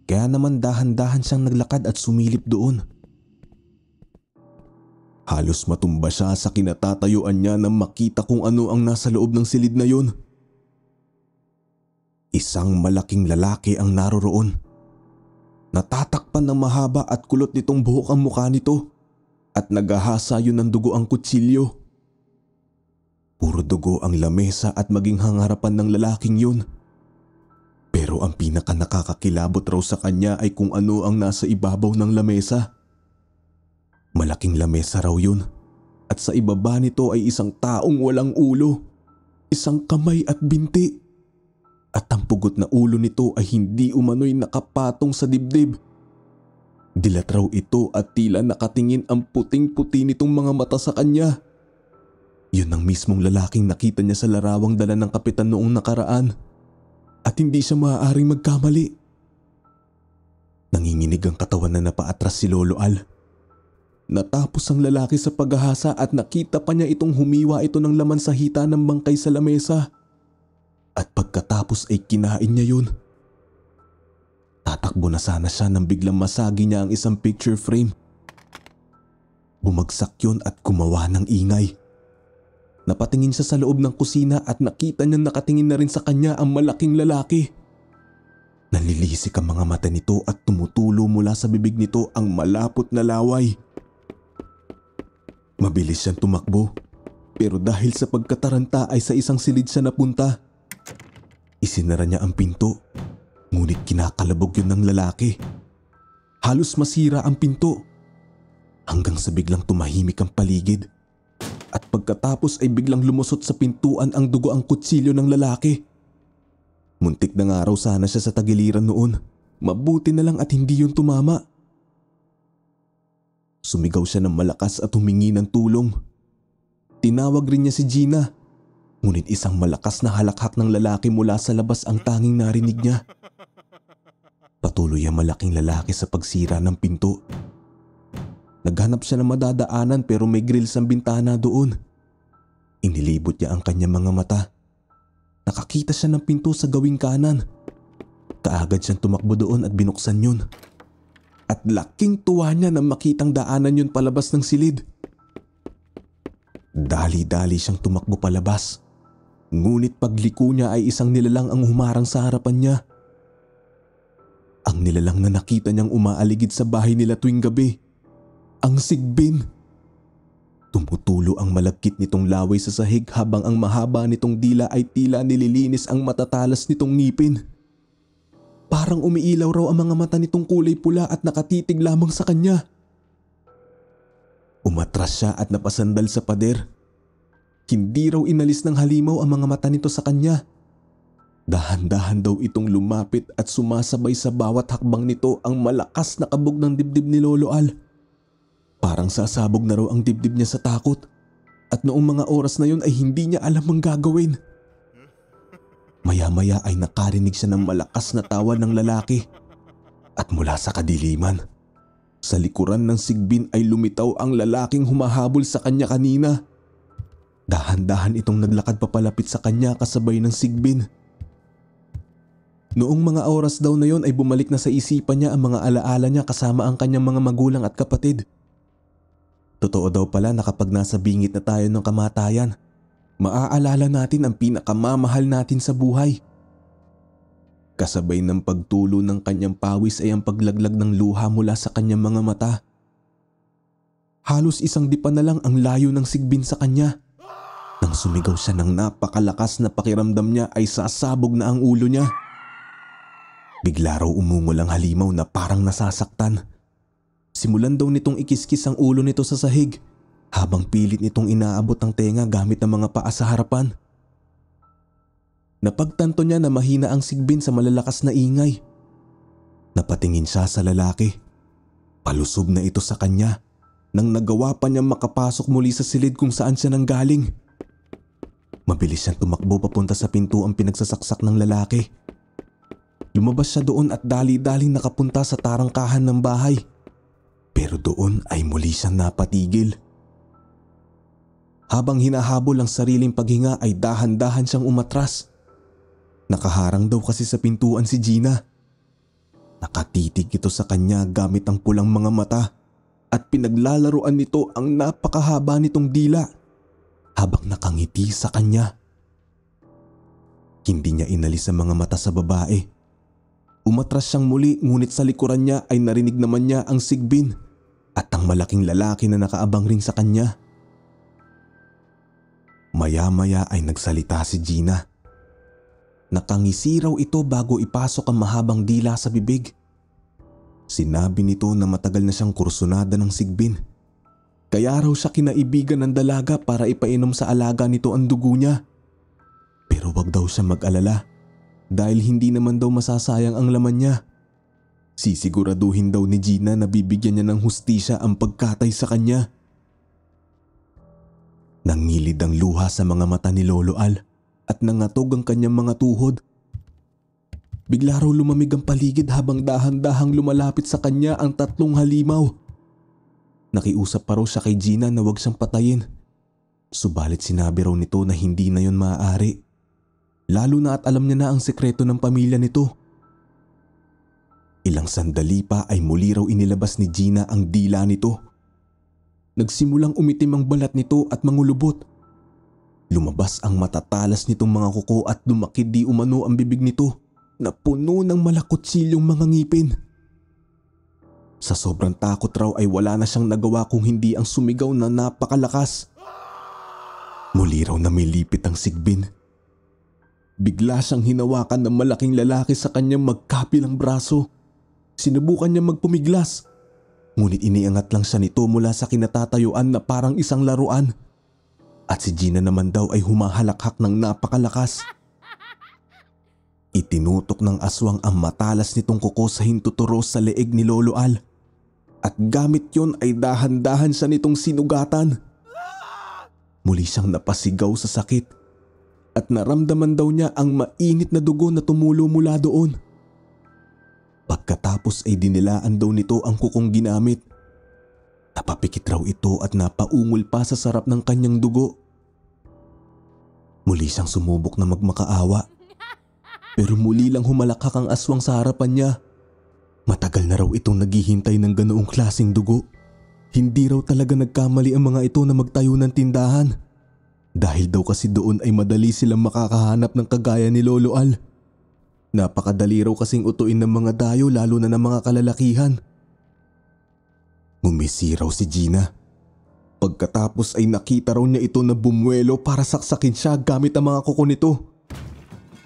Kaya naman dahan-dahan siyang naglakad at sumilip doon. Halos matumba siya sa kinatatayuan niya nang makita kung ano ang nasa loob ng silid na yun. Isang malaking lalaki ang naroroon. Natatakpan ng mahaba at kulot nitong buhok ang mukha nito at naghahasa yun ng dugo ang kutsilyo. Puro dugo ang lamesa at maging hangarapan ng lalaking yun. Pero ang pinaka nakakakilabot raw sa kanya ay kung ano ang nasa ibabaw ng lamesa. Malaking lamesa raw yun at sa ibaba nito ay isang taong walang ulo, isang kamay at binti. At ang pugot na ulo nito ay hindi umano'y nakapatong sa dibdib. Dilat raw ito at tila nakatingin ang puting-puti nitong mga mata sa kanya. Yun ang mismong lalaking nakita niya sa larawang dala ng kapitan noong nakaraan. at hindi siya maaaring magkamali. Nanginginig ang katawan na napaatras si Lolo Al. Natapos ang lalaki sa paghahasa at nakita pa niya itong humiwa ito ng laman sa hita ng bangkay sa lamesa. At pagkatapos ay kinain niya yun. Tatakbo na sana siya nang biglang masagi niya ang isang picture frame. Bumagsak yun at gumawa ng ingay. Napatingin siya sa loob ng kusina at nakita niya nakatingin na rin sa kanya ang malaking lalaki. Nalilisik ang mga mata nito at tumutulo mula sa bibig nito ang malapot na laway. Mabilis siyang tumakbo, pero dahil sa pagkataranta ay sa isang silid siya napunta. Isinara niya ang pinto, ngunit kinakalabog yun ng lalaki. Halos masira ang pinto, hanggang sa biglang tumahimik ang paligid. At pagkatapos ay biglang lumusot sa pintuan ang dugo ang kutsilyo ng lalaki. Muntik na nga raw sana siya sa tagiliran noon. Mabuti na lang at hindi yun tumama. Sumigaw siya ng malakas at humingi ng tulong. Tinawag rin niya si Gina. Ngunit isang malakas na halakhak ng lalaki mula sa labas ang tanging narinig niya. Patuloy ang malaking lalaki sa pagsira ng pinto. Naghanap siya ng madadaanan pero may grills ang bintana doon. Inilibot niya ang kanyang mga mata. Nakakita siya ng pinto sa gawing kanan. Kaagad siyang tumakbo doon at binuksan yun. At laking tuwa niya nang makitang daanan yun palabas ng silid. Dali-dali siyang tumakbo palabas. Ngunit pagliko niya ay isang nilalang ang humarang sa harapan niya. Ang nilalang na nakita niyang umaaligid sa bahay nila tuwing gabi. Ang Sigbin. Tumutulo ang malagkit nitong laway sa sahig habang ang mahaba nitong dila ay tila nililinis ang matatalas nitong ngipin. Parang umiilaw raw ang mga mata nitong kulay pula at nakatitig lamang sa kanya. Umatras siya at napasandal sa pader. Hindi raw inalis ng halimaw ang mga mata nito sa kanya. Dahan-dahan daw itong lumapit at sumasabay sa bawat hakbang nito ang malakas na kabog ng dibdib ni Lolo Al. Parang sasabog na raw ang dibdib niya sa takot at noong mga oras na yun ay hindi niya alam ang gagawin. Maya-maya ay nakarinig siya ng malakas na tawa ng lalaki at mula sa kadiliman, sa likuran ng Sigbin ay lumitaw ang lalaking humahabol sa kanya kanina. Dahan-dahan itong naglakad papalapit sa kanya kasabay ng Sigbin. Noong mga oras daw na yon ay bumalik na sa isipan niya ang mga alaala niya kasama ang kanyang mga magulang at kapatid. Totoo daw pala na kapag nasa bingit na tayo ng kamatayan, maaalala natin ang pinakamamahal natin sa buhay. Kasabay ng pagtulo ng kanyang pawis ay ang paglaglag ng luha mula sa kanyang mga mata. Halos isang dipa na lang ang layo ng Sigbin sa kanya. Nang sumigaw siya ng napakalakas na pakiramdam niya ay sasabog na ang ulo niya. Bigla raw umungol ang halimaw na parang nasasaktan. Simulan daw nitong ikiskis ang ulo nito sa sahig habang pilit nitong inaabot ang tenga gamit ang mga paa sa harapan. Napagtanto niya na mahina ang Sigbin sa malalakas na ingay. Napatingin siya sa lalaki. Palusob na ito sa kanya nang nagawa pa niya makapasok muli sa silid kung saan siya nanggaling. Mabilis siyang tumakbo papunta sa pinto ang pinagsasaksak ng lalaki. Lumabas siya doon at dali-daling nakapunta sa tarangkahan ng bahay. Pero doon ay muli siyang napatigil. Habang hinahabol ang sariling paghinga ay dahan-dahan siyang umatras. Nakaharang daw kasi sa pintuan si Gina. Nakatitig ito sa kanya gamit ang pulang mga mata at pinaglalaruan nito ang napakahaba nitong dila habang nakangiti sa kanya. Hindi niya inalis ang mga mata sa babae. Umatras siyang muli ngunit sa likuran niya ay narinig naman niya ang Sigbin at ang malaking lalaki na nakaabang rin sa kanya. Maya-maya ay nagsalita si Gina. Nakangisi raw ito bago ipasok ang mahabang dila sa bibig. Sinabi nito na matagal na siyang kursunada ng Sigbin. Kaya raw siya kinaibigan ng dalaga para ipainom sa alaga nito ang dugo niya. Pero wag daw siya mag-alala dahil hindi naman daw masasayang ang laman niya. Sisiguraduhin daw ni Gina na bibigyan niya ng hustisya ang pagkatay sa kanya. Nangilid ang luha sa mga mata ni Lolo Al at nangatog ang kanyang mga tuhod. Bigla raw lumamig ang paligid habang dahan-dahang lumalapit sa kanya ang 3 halimaw. Nakiusap pa raw siya kay Gina na huwag siyang patayin. Subalit sinabi raw nito na hindi na yon maaari. Lalo na at alam niya na ang sekreto ng pamilya nito. Ilang sandali pa ay muli raw inilabas ni Gina ang dila nito. Nagsimulang umitim ang balat nito at mangulubot. Lumabas ang matatalas nitong mga kuko at lumakid di umano ang bibig nito na puno ng malakutsilong mga ngipin. Sa sobrang takot raw ay wala na siyang nagawa kung hindi ang sumigaw na napakalakas. Muli raw namilipit ang sigbin. Bigla siyang hinawakan ng malaking lalaki sa kanyang magkabilang braso. Sinubukan niya magpumiglas. Ngunit iniangat lang siya nito mula sa kinatatayuan na parang isang laruan. At si Gina naman daw ay humahalakhak ng napakalakas. Itinutok ng aswang ang matalas nitong kuko sa hintuturo sa leeg ni Lolo Al. At gamit yon ay dahan-dahan siya nitong sinugatan. Muli siyang napasigaw sa sakit. At naramdaman daw niya ang mainit na dugo na tumulo mula doon. Pagkatapos ay dinilaan daw nito ang kukong ginamit. Napapikit raw ito at napaungol pa sa sarap ng kanyang dugo. Muli siyang sumubok na magmakaawa. Pero muli lang humalakhak ang aswang sa harapan niya. Matagal na raw itong naghihintay ng ganoong klaseng dugo. Hindi raw talaga nagkamali ang mga ito na magtayo ng tindahan. Dahil daw kasi doon ay madali silang makakahanap ng kagaya ni Lolo Al. Napakadali raw kasing utuin ng mga dayo lalo na ng mga kalalakihan. Ngumisi raw si Gina. Pagkatapos ay nakita raw niya ito na bumuelo para saksakin siya gamit ang mga kuko nito.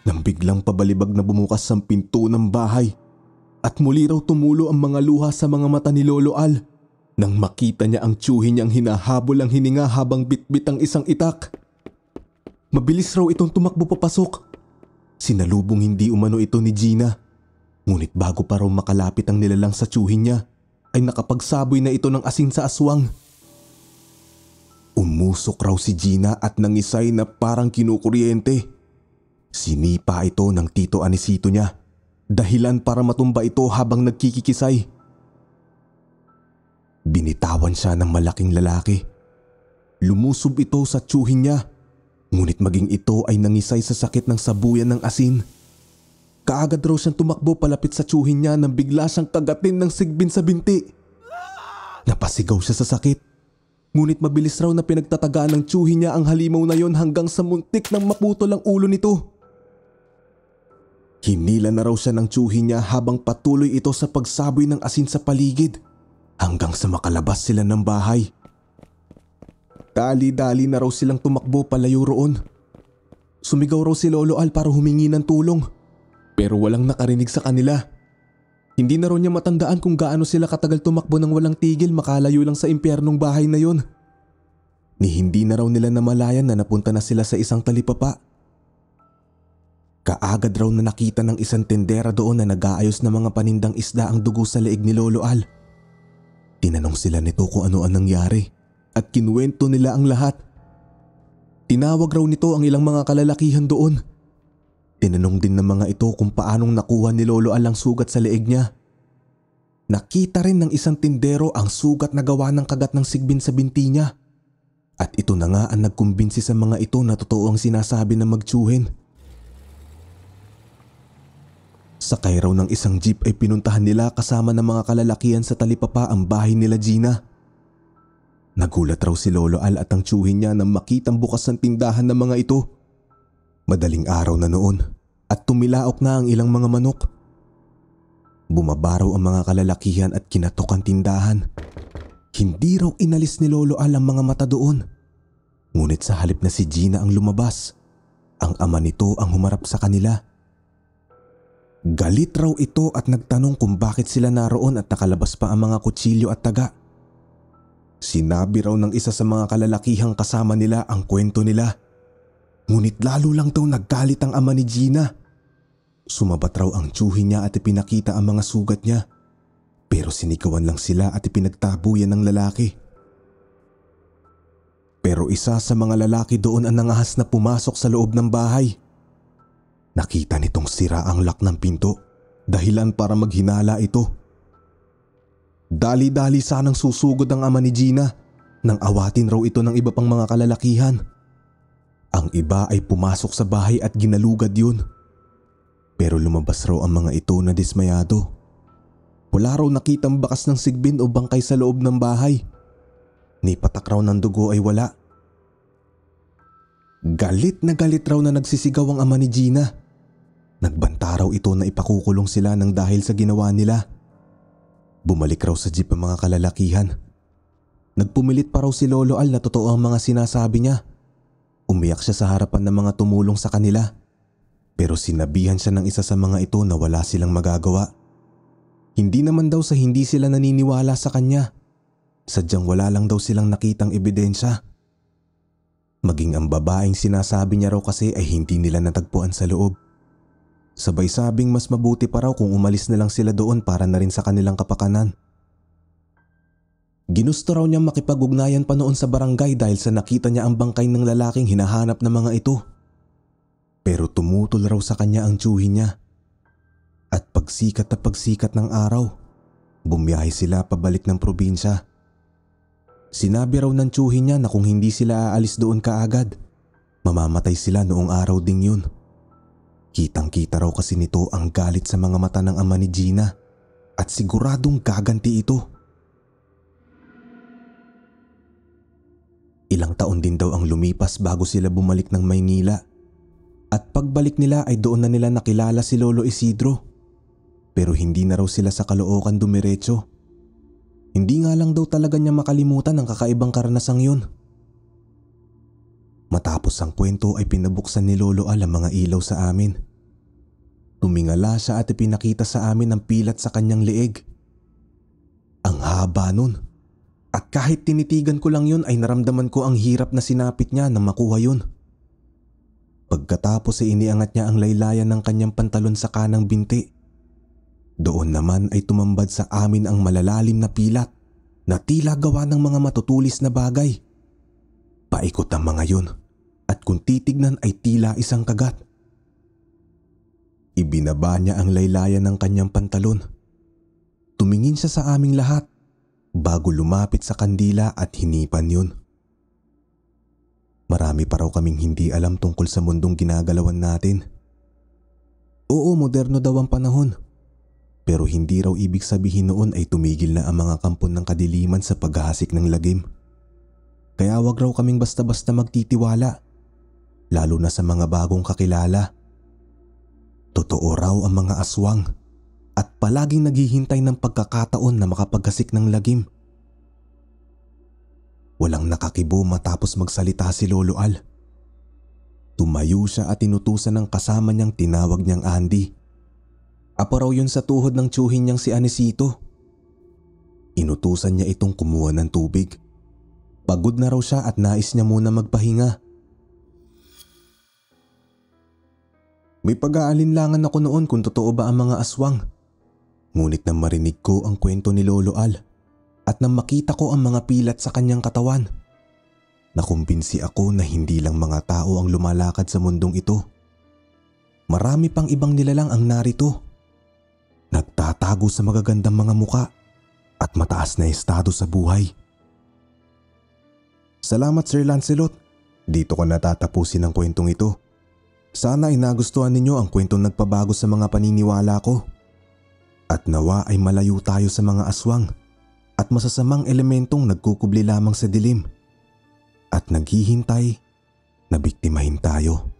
Nang biglang pabalibag na bumukas ang pinto ng bahay at muli raw tumulo ang mga luha sa mga mata ni Lolo Al nang makita niya ang tiyuhin niyang hinahabol ang hininga habang bitbit ang isang itak. Mabilis raw itong tumakbo papasok. Sinalubong hindi umano ito ni Gina. Ngunit bago pa raw makalapit ang nilalang sa tiyuhin niya ay nakapagsaboy na ito ng asin sa aswang. Umusok raw si Gina at nangisay na parang kinukuryente. Sinipa ito ng tito Anisito niya, dahilan para matumba ito habang nagkikikisay. Binitawan siya ng malaking lalaki. Lumusob ito sa tiyuhin niya, ngunit maging ito ay nangisay sa sakit ng sabuyan ng asin. Kaagad raw siyang tumakbo palapit sa tiyuhin niya nang bigla siyang kagatin ng sigbin sa binti. Napasigaw siya sa sakit, ngunit mabilis raw na pinagtatagaan ng tiyuhin niya ang halimaw na yon hanggang sa muntik nang maputol ang ulo nito. Hinila na raw siya ng tiyuhin niya habang patuloy ito sa pagsaboy ng asin sa paligid hanggang sa makalabas sila ng bahay. Dali-dali na raw silang tumakbo palayo roon. Sumigaw raw si Lolo Al para humingi ng tulong pero walang nakarinig sa kanila. Hindi na raw niya matandaan kung gaano sila katagal tumakbo ng walang tigil makalayo lang sa impyernong bahay na yon. Ni hindi na raw nila namalayan na napunta na sila sa isang talipapa. Kaagad raw na nakita ng isang tendera doon na nag-aayos ng mga panindang isda ang dugo sa leeg ni Lolo Al. Tinanong sila nito kung ano ang nangyari at kinuwento nila ang lahat. Tinawag raw nito ang ilang mga kalalakihan doon. Tinanong din ng mga ito kung paanong nakuha ni Lolo Al ang sugat sa leeg niya. Nakita rin ng isang tindero ang sugat na gawa ng kagat ng sigbin sa binti niya. At ito na nga ang nagkumbinsi sa mga ito na totoo ang sinasabi ng magtiyuhin. Sakay raw ng isang jeep ay pinuntahan nila kasama ng mga kalalakihan sa talipapa ang bahay nila Gina. Nagulat raw si Lolo Al at ang tiyuhin niya nang makitang bukas ang tindahan ng mga ito. Madaling araw na noon at tumilaok na ang ilang mga manok. Bumaba raw ang mga kalalakihan at kinatok ang tindahan. Hindi raw inalis ni Lolo Al ang mga mata doon. Ngunit sa halip na si Gina ang lumabas, ang ama nito ang humarap sa kanila. Galit raw ito at nagtanong kung bakit sila naroon at nakalabas pa ang mga kutsilyo at taga. Sinabi raw ng isa sa mga kalalakihang kasama nila ang kwento nila. Ngunit lalo lang daw naggalit ang ama ni Gina. Sumabat raw ang tiyuhin niya at ipinakita ang mga sugat niya. Pero sinigawan lang sila at ipinagtabuyan ng lalaki. Pero isa sa mga lalaki doon ang nangahas na pumasok sa loob ng bahay. Nakita nitong sira ang lock ng pinto, dahilan para maghinala ito. Dali-dali sanang susugod ang ama ni Gina nang awatin raw ito ng iba pang mga kalalakihan. Ang iba ay pumasok sa bahay at ginalugad yun. Pero lumabas raw ang mga ito na dismayado. Wala raw nakitang bakas ng sigbin o bangkay sa loob ng bahay. Ni patak raw ng dugo ay wala. Galit raw na nagsisigaw ang ama ni Gina. Nagbanta raw ito na ipakukulong sila nang dahil sa ginawa nila. Bumalik raw sa jeep ang mga kalalakihan. Nagpumilit pa raw si Lolo Al na totoo ang mga sinasabi niya. Umiyak siya sa harapan ng mga tumulong sa kanila. Pero sinabihan siya ng isa sa mga ito na wala silang magagawa. Hindi naman daw sa hindi sila naniniwala sa kanya. Sadyang wala lang daw silang nakitang ebidensya. Maging ang babaeng sinasabi niya raw kasi ay hindi nila natagpuan sa loob. Sabay sabing mas mabuti pa raw kung umalis na lang sila doon para na rin sa kanilang kapakanan. Ginusto raw niyang makipag-ugnayan pa noon sa barangay dahil sa nakita niya ang bangkay ng lalaking hinahanap ng mga ito. Pero tumutol raw sa kanya ang tiyuhi niya. At pagsikat ng araw, bumiyahe sila pabalik ng probinsya. Sinabi raw ng tiyuhi niya na kung hindi sila aalis doon kaagad, mamamatay sila noong araw ding yun. Kitang-kita raw kasi nito ang galit sa mga mata ng ama ni Gina at siguradong gaganti ito. Ilang taon din daw ang lumipas bago sila bumalik ng Maynila. At pagbalik nila ay doon na nila nakilala si Lolo Isidro. Pero hindi na raw sila sa Caloocan dumiretso. Hindi nga lang daw talaga niya makalimutan ang kakaibang karanasang yun. Matapos ang kwento ay pinabuksan ni Lolo Al ang mga ilaw sa amin. Tumingala siya at ipinakita sa amin ang pilat sa kanyang leeg. Ang haba nun. At kahit tinitigan ko lang yun ay naramdaman ko ang hirap na sinapit niya nang makuha yun. Pagkatapos ay iniangat niya ang laylayan ng kanyang pantalon sa kanang binti. Doon naman ay tumambad sa amin ang malalalim na pilat na tila gawa ng mga matutulis na bagay. Paikot ang mga yun at kung titignan ay tila isang kagat. Ibinaba niya ang laylayan ng kanyang pantalon. Tumingin siya sa aming lahat bago lumapit sa kandila at hinipan yun. Marami pa raw kaming hindi alam tungkol sa mundong ginagalawan natin. Oo, moderno daw ang panahon. Pero hindi raw ibig sabihin noon ay tumigil na ang mga kampon ng kadiliman sa paghahasik ng lagim. Kaya wag raw kaming basta-basta magtitiwala, lalo na sa mga bagong kakilala. Totoo raw ang mga aswang at palaging naghihintay ng pagkakataon na makapaghasik ng lagim. Walang nakakibo matapos magsalita si Lolo Al. Tumayo siya at tinutusan ng kasama niyang tinawag niyang Andy. Apo raw yun sa tuhod ng tiyuhin niyang si Anisito. Inutusan niya itong kumuha ng tubig. Pagod na raw siya at nais niya muna magpahinga. May pag-aalinlangan ako noon kung totoo ba ang mga aswang. Ngunit nang marinig ko ang kwento ni Lolo Al at nang makita ko ang mga pilat sa kanyang katawan, nakumbinsi ako na hindi lang mga tao ang lumalakad sa mundong ito. Marami pang ibang nilalang ang narito. Nagtatago sa magagandang mga muka at mataas na estado sa buhay. Salamat Sir Lancelot. Dito ko natatapusin ang kwentong ito. Sana ay nagustuhan ninyo ang kwentong nagpabago sa mga paniniwala ko. At nawa ay malayo tayo sa mga aswang at masasamang elementong nagkukubli lamang sa dilim at naghihintay na biktimahin tayo.